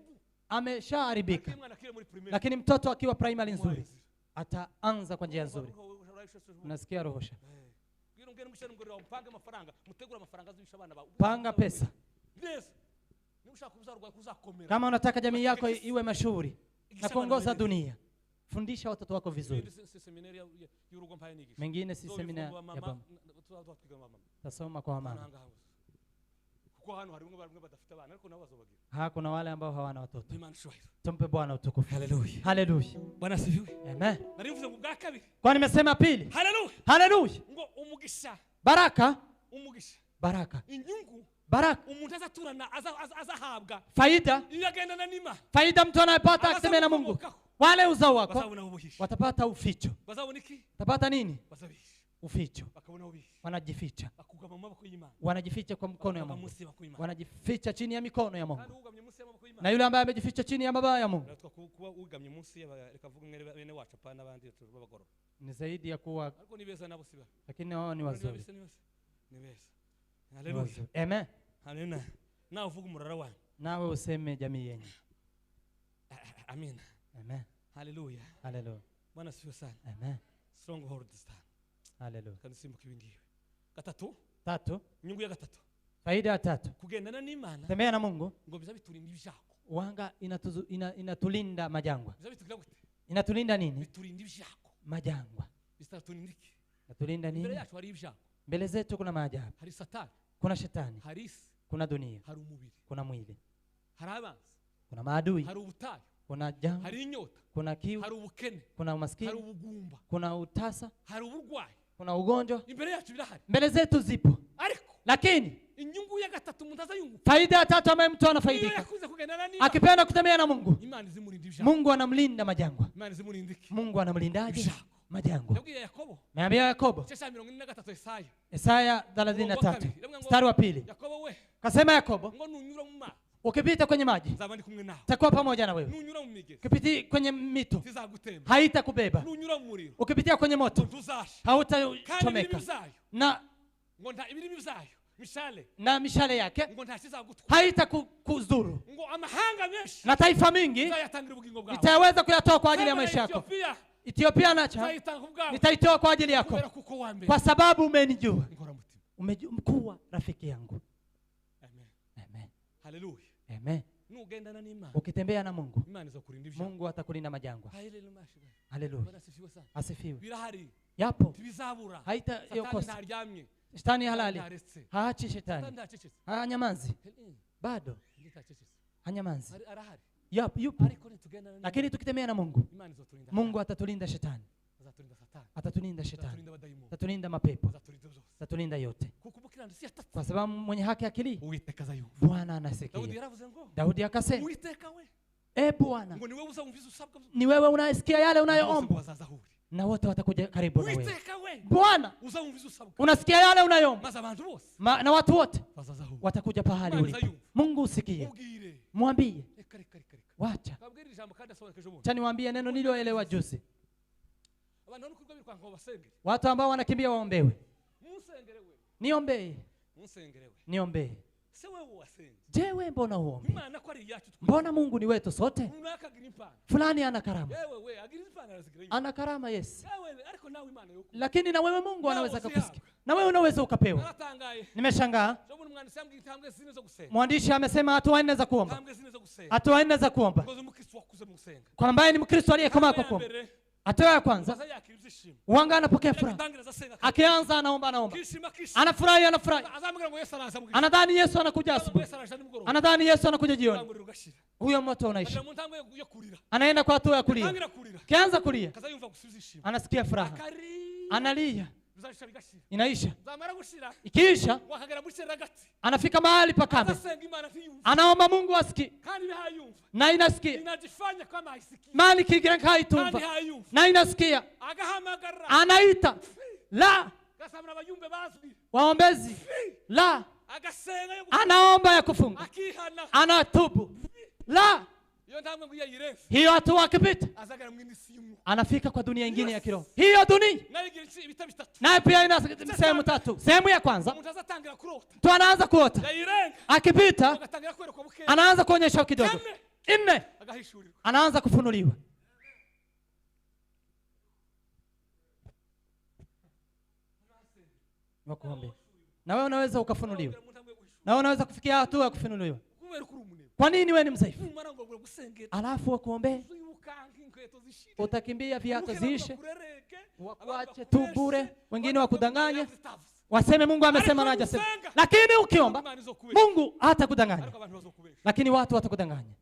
ameshaharibika, Lakini mwana akiri muri primaire. lakini mtoto akiwa primary nzuri ataanza kwa njia nzuri. Unasikia rohosha? Ngiro ngishana ngorera umpange amafaranga, mutegura amafaranga azisha abana ba. Panga pesa. Yes. Nimushaka kuzarwa kuzakomera. Kama unataka jamii yako iwe mashuhuri na kuongoza dunia, fundisha watoto wako vizuri. Seminari y'urugo mpaye nigisha. Mengine si semina ya baba. Tasoma kwa mama. Kuko hano hari bamwe badafite abana ariko nabo bazobagira. Kuna wale ambao hawana watoto. Imana shwahiro. Tumpe Bwana utukufu. Haleluya. Haleluya. Bwana sifiwe. Amen. Narivuze ngo bwa kabiri. Kwa nimesema pili. Haleluya. Haleluya. Ngo umugisha. Baraka. Umugisha. Baraka. Inyungu. Baraka. Umuntu azaturana azahabwa. Faida. Iyo agendana n'Imana. Faida mtu anayepata akitembea na Mungu. Wale uzao wako Bazabona ubuhisha. watapata uficho. Bazabona iki? Watapata nini? Bazabihisha. Uficho. Bakabona ubihisha. Wanajificha. Akugama mu maboko y'Imana. Wanajificha kwa mkono ya Mungu. Wanajificha chini ya mikono ya Mungu. Na yule ambaye amejificha chini ya mabaya ya Mungu kuba ugamye munsi reka vuga mwere bene wacu pa nabandi tubagoro ni zaidi ya kuwa, ariko ni beza nabo siba, lakini wao ni wazuri. Ni beza. Haleluya. Amen. Haleluya. Na uvuga umurara wanyu. Nawe useme jamii yenyu. Amen. Amen. Haleluya. Haleluya. Bwana sifiwe sana. Amen. Stronghold this time. Haleluya. Kanisimbuka ibingiwe. Gatatu. Tatu. Nyungu ya gatatu. Faida ya tatu. Kugendana n'Imana. Tembea na Mungu. Ngo biza biturinda ibyago. Wanga inatulinda majangwa. Biza bitugira gute? Inatulinda nini? Biturinda ibyago. Majangwa. Bizaturinda iki? Inatulinda nini? Mbele yacu hari ibyago. Mbele zetu kuna maajabu. Hari Satani. Kuna shetani. Hari isi. Kuna dunia. Hari umubiri. Kuna mwili. Hari abanzi. Kuna maadui. Hari ubutayu. Kuna jangwa. Hari inyota. Kuna kiu. Hari ubukene. Kuna umaskini. Hari ubugumba. Kuna utasa. Hari uburwayi. Kuna ugonjwa. Imbere yacu birahari. Mbele zetu zipo. Ariko lakini inyungu ya gatatu umuntu azayungu. Faida ya tatu ambayo mtu anafaidika akipenda kutembea na Mungu, Imana izimurinde ibyago. Mungu anamlinda majangwa. Imana izimurinde iki? Mungu anamlindaje majangwa? Yabwiye Yakobo. Naambia Yakobo. Chesha 43 Isaya. Isaya 33 mstari wa 2. Yakobo we. Kasema Yakobo, ngo nunyura mu mazi. Ukipita kwenye maji Nzaba ndi kumwe nawe. takuwa pamoja na wewe. Nunyura mu migezi. Ukipita kwenye mito Sizagutemba. haitakubeba. Nunyura mu muriro. Ukipitia kwenye moto hautachomeka. Na ngo nta ibirimi byayo mishale na mishale yake ngo nta kizagutwa. Haitakuzuru. Ngo amahanga menshi na taifa mingi nzayatangira ubugingo bwawe. Itaweza kuyatoa kwa ajili ya maisha yako. Ethiopia nacho nitaitoa kwa ajili yako kwa sababu umenijua. Umekuwa rafiki yangu. Amen. Amen. Haleluya. Amen. Nugendana n'Imana. Ukitembea na Mungu, Imana izakurinda ibyago. Mungu atakulinda majangwa. Haleluya. Asifiwe. Birahari. Yapo. Tibizabura. Haita yokosa. Ntaryamye. Shetani halali. Haachi shetani. Hanyamazi. Bado. Hanyamazi. Yupo. Lakini tukitembea na Mungu, Mungu atatulinda shetani. Atatulinda shetani. Atatulinda mapepo. Atatulinda yote. Kwa sababu mwenye haki akili, Bwana anasikia. Daudi akasema, Bwana, ni wewe unayesikia yale unayoomba, na wote watakuja karibu na wewe. Bwana, unasikia yale unayoomba, na watu wote watakuja pahali ulipo. Mungu usikie. Mwambie. Wacha. Cha niwaambie neno nililoelewa juzi. Watu ambao wanakimbia waombewe. Niombee. Niombee. Je, wewe mbona uombe? Mbona Mungu ni wetu sote? Fulani ana karama. Ana karama, yes. Lakini na wewe Mungu anaweza kukusikia. Na wewe unaweza ukapewa. Nimeshangaa. Mwandishi amesema hatua 4 za kuomba. Hatua 4 za kuomba. Kwa ambaye ni Mkristo aliyekomaa kwa kuomba. Hatua ya kwanza, uanga anapokea furaha. Akianza anaomba. Anafurahi. Anadhani Yesu anakuja asubuhi. Anadhani Yesu anakuja jioni. Huyo moto unaisha. Anaenda kwa hatua ya kulia. Kianza kulia, anasikia furaha. Analia. Inaisha. Ikiisha, anafika mahali pakame. Anaomba Mungu asikie. Na inasikia. Mali kigira haitumva. Na inasikia. Anaita. La. Waombezi. La. Anaomba ya kufunga. Anatubu. La. iyo ntambwe ngo yayirenze hiyo hatua akipita azagara mu indi si y'umwuka anafika kwa dunia nyingine ya kiroho. Hiyo dunia nayo igira ibita bitatu naye pia ina sehemu tatu. Sehemu ya kwanza umuntu azatangira kurota tu anaanza kuota, yayirenga akipita agatangira kwerekwa buke anaanza kuonyesha kidogo, nne agahishurirwa anaanza kufunuliwa. Wakuombe na wewe unaweza ukafunuliwa, na wewe unaweza kufikia hatua ya kufunuliwa. Kwa nini wewe ni mzaifu alafu wakuombe utakimbia viaka ziishe, wakuache tu bure, wengine wakudanganya, waseme Mungu amesema na hajasema. Lakini ukiomba Mungu hatakudanganya, lakini watu watakudanganya.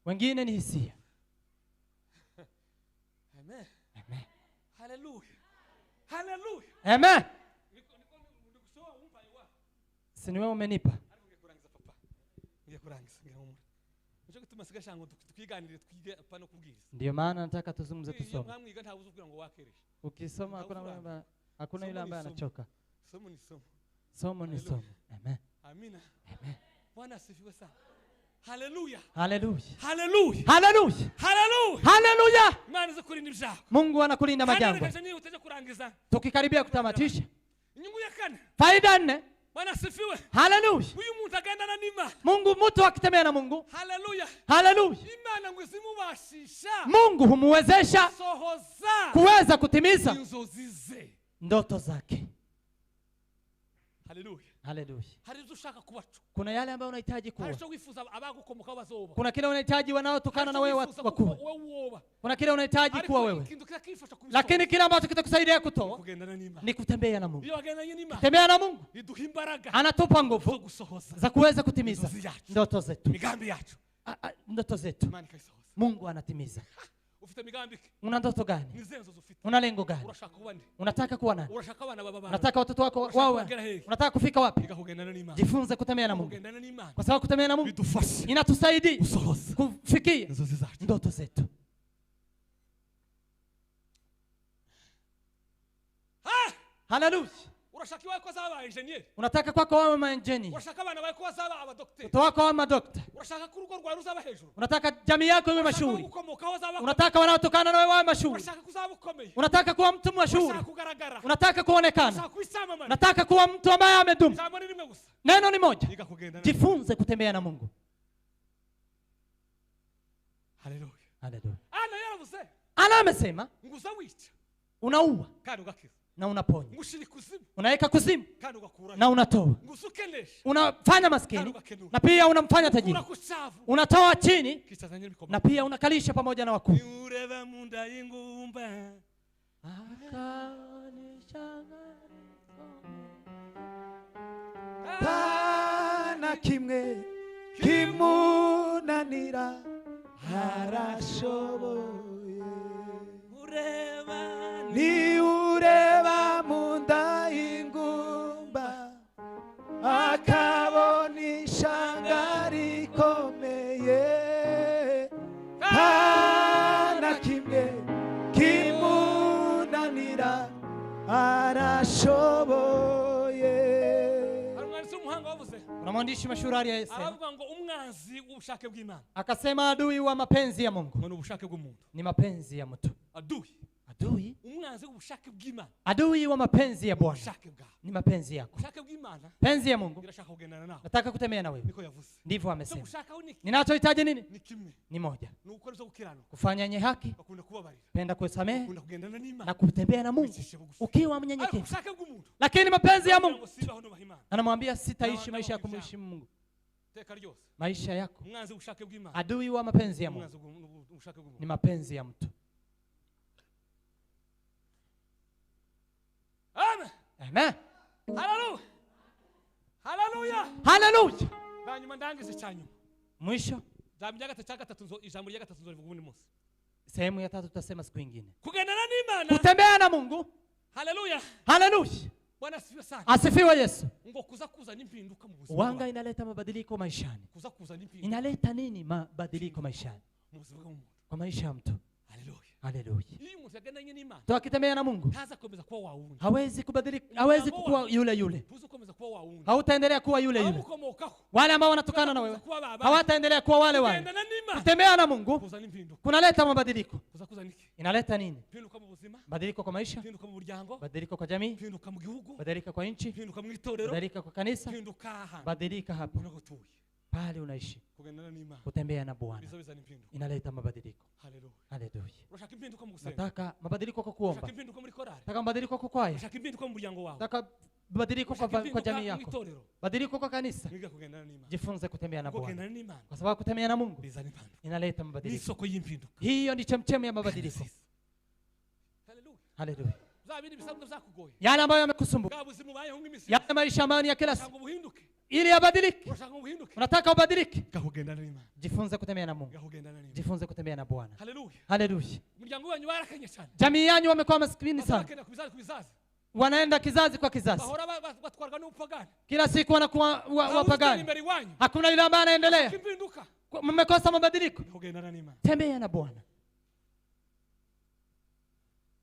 Wengine ni hisia. Amen. Amen. Hallelujah. Hallelujah. Amen. Si ni wewe umenipa. Ndio maana nataka tuzungumze tusome. Ukisoma hakuna yule ambaye anachoka. Somo ni somo. Amen. Amina. Amen. Bwana asifiwe sana. Hallelujah. Hallelujah. Hallelujah. Hallelujah. Hallelujah. Hallelujah. Imani za kulinda vyako. Mungu anakulinda majambo. Tukikaribia kutamatisha. Nyungu ya kane. Faida 4. Bwana asifiwe. Hallelujah. Huyu mtu akaenda na nima. Mungu mtu akitembea na Mungu. Hallelujah. Hallelujah. Imana ngwizimu bashisha. Mungu humuwezesha sohoza kuweza kutimiza inzozize ndoto zake. Hallelujah. Hallelujah. Harizo ushaka kubacho. Kuna yale ambayo unahitaji kuwa. Harizo wifuza abagukomoka bazoba. Kuna kile unahitaji wanaotokana na wewe wakuu. Kuna kile unahitaji kuwa wewe. Lakini kile ambacho kitakusaidia kutoa ni kutembea na Mungu. Kutembea na Mungu anatupa nguvu za kuweza kutimiza ndoto zetu. Ndoto zetu Mungu anatimiza. Una ndoto gani? Una lengo gani? Unataka kuwa nani? Unataka watoto wako wawe? Unataka kufika wapi? Jifunze kutembea na Mungu. Kwa sababu kutembea na Mungu inatusaidia kufikia ndoto zetu. Hallelujah. Urashakiwa kwa sababu engineer. Unataka kwako wawe maengineer. Urashaka bana wako kwa sababu abadokter. Watoto wako wawe madokta. Urashaka kurugo rwa rusaba hejuru. Unataka jamii yako iwe mashuhuri. Unataka wanaotokana na wewe wawe mashuhuri. Urashaka kuzaba ukomeye. Unataka kuwa mtu mashuhuri. Urashaka kugaragara. Unataka kuonekana. Unataka kuwa mtu ambaye amedumu. Neno ni moja. Jifunze kutembea na Mungu. Hallelujah. Hallelujah. Ana yaravuze. Ana amesema nguzawica. Unaua. Kandi ugakiza. Na unaponya. Ngushiri kuzimu. Unaweka kuzimu. Kandi ugakura. Na unatoa. Ngusukenesha. Unafanya maskini. Na pia unamfanya tajiri. Unatoa chini. Na pia unakalisha pamoja na wakuu. Ureva munda ingumba. Pana kimwe kimunanira harashoboye. Ni ureba munda ingumba akabona ishanga rikomeye. Pana kimwe kimunanira harashoboye. Kuna mwandishi mashuhuri aliyesema, aravuga ngo umwanzi w'ubushake bw'Imana. Akasema adui wa mapenzi ya Mungu ni ubushake bw'umuntu. Ni mapenzi ya mtu. Adui. Umwanzi w'ubushake bw'Imana. Adui wa mapenzi ya Bwana. Ni mapenzi yako. Ubushake bw'Imana. Penzi ya Mungu. Irashaka kugendana nawe. Nataka kutembea na wewe. Niko yavuze. Ndivyo amesema. Ninachohitaji nini? Ni kimwe. Ni moja. Ni ukora zo gukiranuka. Kufanya yenye haki. Penda kusamehe. Na kutembea na Mungu ukiwa mnyenyekevu. Lakini mapenzi ya Mungu anamwambia sitaishi maisha ya kumheshimu Mungu. Maisha yako. Adui wa mapenzi ya Mungu ni mapenzi ya mtu. Amen. Amen. Hallelujah. Hallelujah. Hallelujah. Banyuma ndangize cyanyuma. Mwisho. Jambo rya gatatu ijambo rya gatatu nzorivuga ubundi munsi. Sehemu ya 3 tutasema siku nyingine. Kugendana n'Imana. Kutembea na Mungu. Hallelujah. Hallelujah. Bwana asifiwe sana. Asifiwe Yesu. Ngo kuza n'impinduka mu buzima. Wanga inaleta mabadiliko maishani. Kuza n'impinduka. Inaleta nini mabadiliko maishani? Mu buzima bw'umuntu. Kwa maisha ya mtu. Hallelujah. Haleluya. iyo umuntu yagendanye n'Imana Tukitembea na Mungu ntaza komeza kuba wa wundi, hawezi kubadilika, hawezi kuwa yule yule. ntuzi komeza kuba wa wundi, Hautaendelea kuwa yule yule. abamukomokaho Wale ambao wanatokana na wewe hawataendelea kuwa wale wale. kugendana n'Imana Kutembea na Mungu kuzana impinduka, kunaleta mabadiliko. kuzana iki? Inaleta nini? Impinduka mu buzima, Badiliko kwa maisha, impinduka mu muryango, badiliko kwa jamii, impinduka mu gihugu, badilika kwa nchi, impinduka mu itorero, badilika kwa kanisa, impinduka ahantu badilika hapo unagutuye. pale unaishi. Kugendana n'Imana Kutembea na Bwana bizo bizana impinduka. inaleta mabadiliko. Haleluya. Haleluya. Urashaka impinduka mu gusenga, Nataka mabadiliko kwa urashaka kuomba, impinduka muri korali, nataka mabadiliko kwa kwaya, urashaka impinduka mu muryango wawe, nataka mabadiliko kwa jamii mu yako, itorero, badiliko kwa kanisa. mwiga kugendana n'Imana. Jifunze kutembea na Bwana, Kugendana n'Imana kwa sababu kutembea na Mungu bizana impinduka, inaleta ni mabadiliko. isoko y'impinduka. Hiyo ni chemchemi ya mabadiliko. Haleluya. Haleluya. Zabindi bisanzwe byakugoye, yale ambayo yamekusumbua, bwa buzima ubayeho nk'imisi, yale maisha ambayo ni ya kila urashaka siku, ubuhinduke, ili yabadilike. urashaka ubuhinduke, Unataka ubadilike, gahugendana n'Imana, jifunze kutembea na Mungu, gahugendana n'Imana. jifunze kutembea na Bwana. Haleluya. Haleluya. Umuryango wanyu warakenye cyane, Jamii yanyu wamekuwa maskini sana, bazakenda ku bizazi, wanaenda kizazi kwa kizazi, bahora batwarwa n'ubupagani, kila siku wanakuwa wapagani, imbere iwanyu, hakuna yule ambaye anaendelea. impinduka, Mmekosa mabadiliko, gahugendana n'Imana. tembea na Bwana.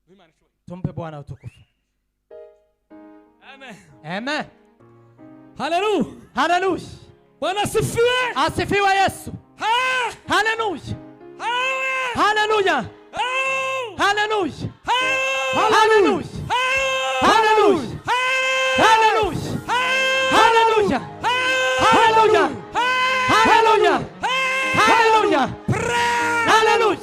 Imana ishobora. Tumpe Bwana utukufu. Amen. Amen. Haleluya. Haleluya. Bwana asifiwe. Asifiwe Yesu. Haleluya. Haleluya. Haleluya. Haleluya. Haleluya. Haleluya. Haleluya. Haleluya. Haleluya. Haleluya. Haleluya.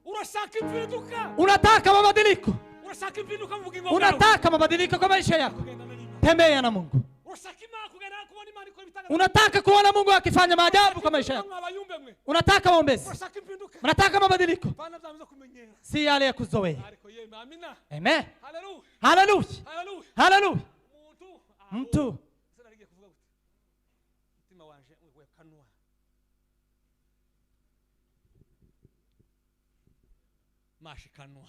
Urashaka impinduka, Unataka mabadiliko, urashaka impinduka mu bugingo bwawe, unataka mabadiliko kwa maisha yako, kugendana n'Imana. tembea na Mungu. Urashaka Imana kugendana, kubona Imana ikora ibitangaza, Unataka kuona Mungu akifanya maajabu kwa maisha yako, abayumbe mwe, unataka maombezi, urashaka impinduka, unataka mabadiliko, bana byamaze kumenyera, si yale ya kuzoea. ariko yeme. Amina. Amen. Haleluya. Haleluya. Haleluya. Haleluya. Mtu Mtu sasa ngiye kuvuga gute, mutima wanje wekanwa, mashikanwa,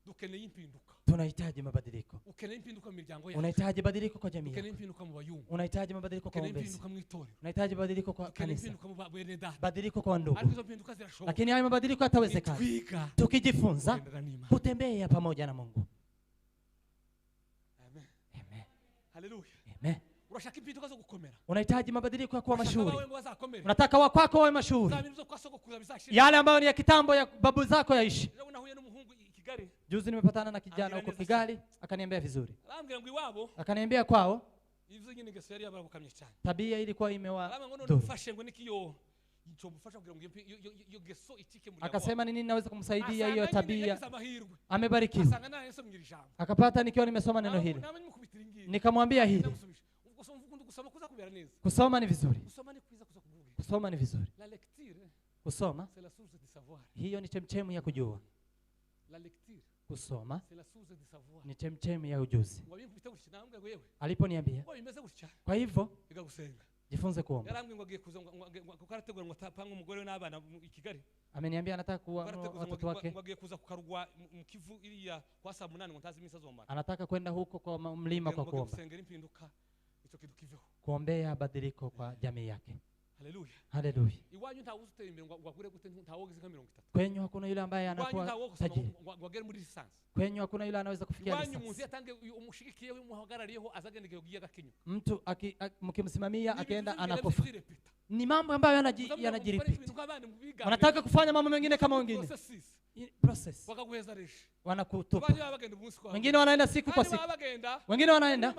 dukeneye impinduka, tunahitaji mabadiliko. ukeneye impinduka mu miryango yacu, Unahitaji mabadiliko kwa jamii ukeneye yako, impinduka mu bayumbe, unahitaji mabadiliko kwa ukeneye maombezi, impinduka mu itorero, unahitaji mabadiliko kwa ukeneye kanisa, impinduka mu bene data, badiliko kwa ndugu. ariko izo mpinduka zirashoboka, Lakini hayo mabadiliko yatawezekana twiga tukijifunza kugendana n'Imana. kutembea pamoja na Mungu. Amen. Amen. Haleluya. Amen. Urashaka impinduka zo gukomera, Unahitaji mabadiliko ya kuwa urashaka mashuhuri, abawe ngo bazakomere, unataka wa kwako wawe mashuhuri, za bintu zo kwa sogokuru bizashira. yale ambayo ni ya kitambo ya babu zako yaishi. Rero nahuye n'umuhungu i Kigali, Juzi nimepatana na kijana Ambia huko neza Kigali, akaniambia vizuri, arambwira ngo iwabo akaniambia kwao ivyo nyine ngeso yari yabagukamye cyane, tabia ilikuwa arambwira ngo none imewadhuru. ufashe ngo nikiyo cyo mufasha kugira ngo iyo geso itike muri Akasema ni nini naweza kumsaidia hiyo tabia, amahirwe, amebarikiwa. asanga naye somnyira ijambo, Akapata nikiwa nimesoma neno hili, namenye mukubitira ingi, nikamwambia hili, gusoma kuza kubera neza, kusoma ni vizuri, gusoma ni kwiza kuza kuvuga, kusoma ni vizuri, la lecture kusoma c'est la source du savoir, hiyo ni chemchemi ya kujua, la lecture kusoma c'est la source du savoir. ni chemchemi ya ujuzi. Wabikubita gutya nambwira ngo yewe Aliponiambia, bimeze gutya, kwa hivyo biga gusenga, jifunze kuomba. yarambwira ngo agiye kuza ngo karategura ngo tapanga umugore we n'abana i Kigali, Ameniambia anataka kuwa watoto wake, ngo agiye kuza kukarugwa mu Kivu iriya kwa saa 8 ngo ntazi imisi azomara, anataka kwenda huko kwa mlima kwa kuomba, gusengera impinduka icyo kitu kiveho. kuombea badiliko kwa jamii yake. Haleluya. Haleluya. Iwanyu ntawe uzuteye imbere ngo agure gute, ntawogize nka 30. Kwenyu hakuna yule ambaye Iwanyu ntawo anakuwa gusoma tajiri, ngo agere muri lisansi. kwenyu hakuna yule anaweza kufikia Iwanyu munzi lisansi. yatange umushigikiye umuhagarariyeho azagenda igiye gakinyu. Mtu mkimsimamia akienda anakufa. anakufa. Ni mambo ambayo yanajiripiti. Wanataka kufanya mambo mengine kama wengine. Process. Wakaguheza reshe. Wanakutupa. Abanye bagenda umunsi kwa. Wengine wanaenda siku kwa siku. Wengine wanaenda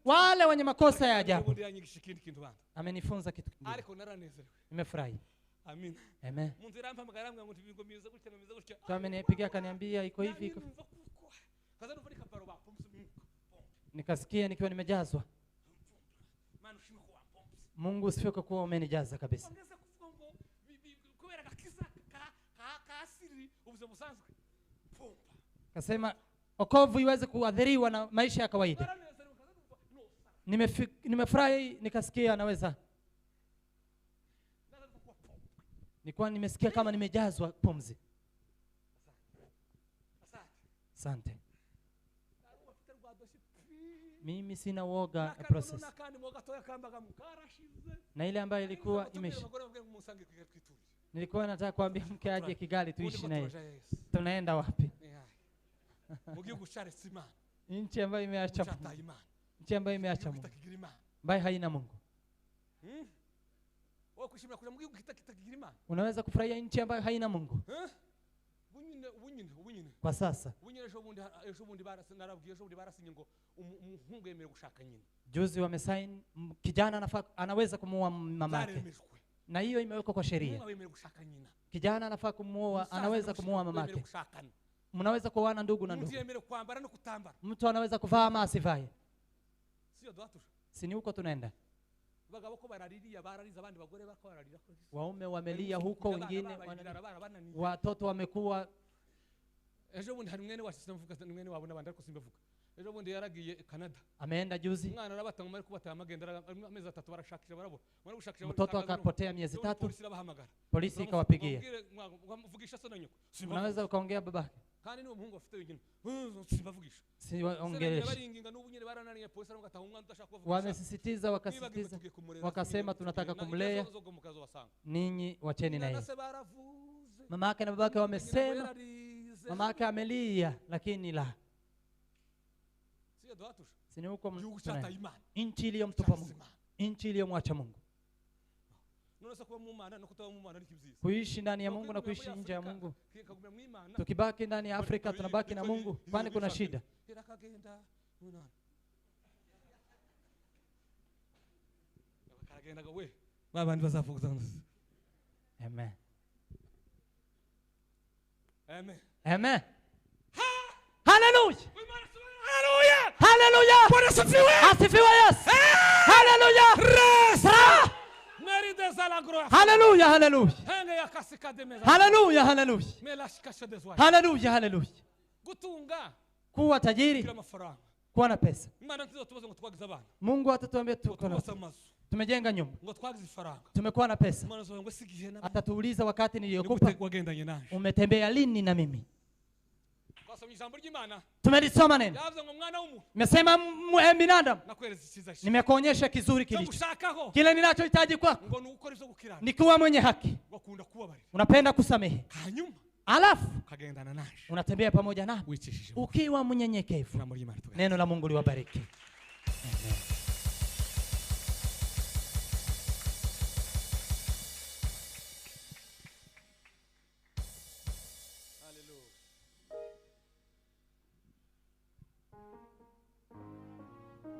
wale wenye makosa ya ajabu. Amenifunza kitu kingine. Ariko naranezerewe. Nimefurahi. Amen. Amen. Munzi rampamagara ambwa ngo tibingo miza gutya miza gutya. Kwa amenipigia akaniambia iko hivi iko. Kaza nufika paro ba pomsi Mungu. Nikasikia nikiwa nimejazwa. Maana ushime kwa pomsi. Mungu usifiwe kwa kuwa umenijaza kabisa. Ongeza kufunga ngo kubera gakiza ka asiri ubuze musanzwe. Pompa. Kasema okovu iweze kuadhiriwa na maisha ya kawaida. Nimefurahi nikasikia naweza. Nilikuwa nimesikia kama nimejazwa pumzi. Asante. Mimi sina woga process. Na ile ambayo ilikuwa imesha. Nilikuwa nataka kuambia mke aje Kigali Ubundi tuishi ko naye. turaja Yesu. Tunaenda wapi? Mu gihugu cyaretse Imana. Nchi ambayo imeacha Mungu. Cyataye Imana. Nchi ambayo imeacha Igihugu Mungu. kitakigira Imana. Ambayo haina Mungu. Wowe kwishimira kuja mu gihugu kitakigira Imana. Unaweza kufurahia nchi ambayo haina Mungu? Ubunyine. Kwa sasa. Ubunyine ejo bundi barasinye ngo umuhungu yemerewe gushaka nyina. Juzi wamesign kijana anaweza kumuoa mamake. Na hiyo imewekwa kwa sheria. Kijana anafaa kumuoa, anaweza kumuoa mamake. Mnaweza kuoana ndugu na ndugu. Mtu anaweza kuvaa ama asivae. Si ni huko tunaenda. Waume wamelia huko, wengine watoto wamekuwa. Ejo bundi hari mwene washyize mvuga mwene wabona bandi ariko simbavuga. Ejo bundi yaragiye Canada. Ameenda juzi. Mwana arabata ngomari kubata amagenda amezi 3 barashakisha barabo. Mwana gushakisha mtoto akapotea miezi 3. Polisi bahamagara. Polisi ikawapigia. Mvugisha sana nyoko. Unaweza ukaongea babake. Kandi ni umuhungu afite wenyine. Simbavugisha. Si ongelesha. Baringinga n'ubunyene barananiye polisi ariko atahunga ndashaka kuvuga. Wamesisitiza wakasema tunataka kumlea. Ninyi wacheni naye. Mamake na babake wamesema. Mamake amelia lakini la. Sini huko nchi iliyomtupa Mungu. Nchi iliyomwacha Mungu. Kuishi ndani ya Mungu na kuishi nje ya Mungu. Tukibaki ndani ya Afrika tunabaki na Mungu. Kwani kuna shida? Amen. Amen. Amen. Hallelujah. Hallelujah. Hallelujah. Bwana asifiwe. Asifiwe Yesu. Hallelujah. Hallelujah. Hallelujah. Hallelujah. Hallelujah. Hallelujah. Hallelujah. Gutunga. Kuwa tajiri. Kuwa na pesa. Mungu atatuambia tuko na tumejenga nyumba. Tumekuwa na pesa. Atatuuliza wakati niliyokupa umetembea lini na mimi. Tumelisoma neno. Nimesema binadamu. Nimekuonyesha kizuri kilicho. Kile ninachohitaji kwako ni kuwa mwenye haki. Unapenda kusamehe. Alafu unatembea pamoja nami ukiwa mnyenyekevu. Neno la Mungu liwabariki. Amen.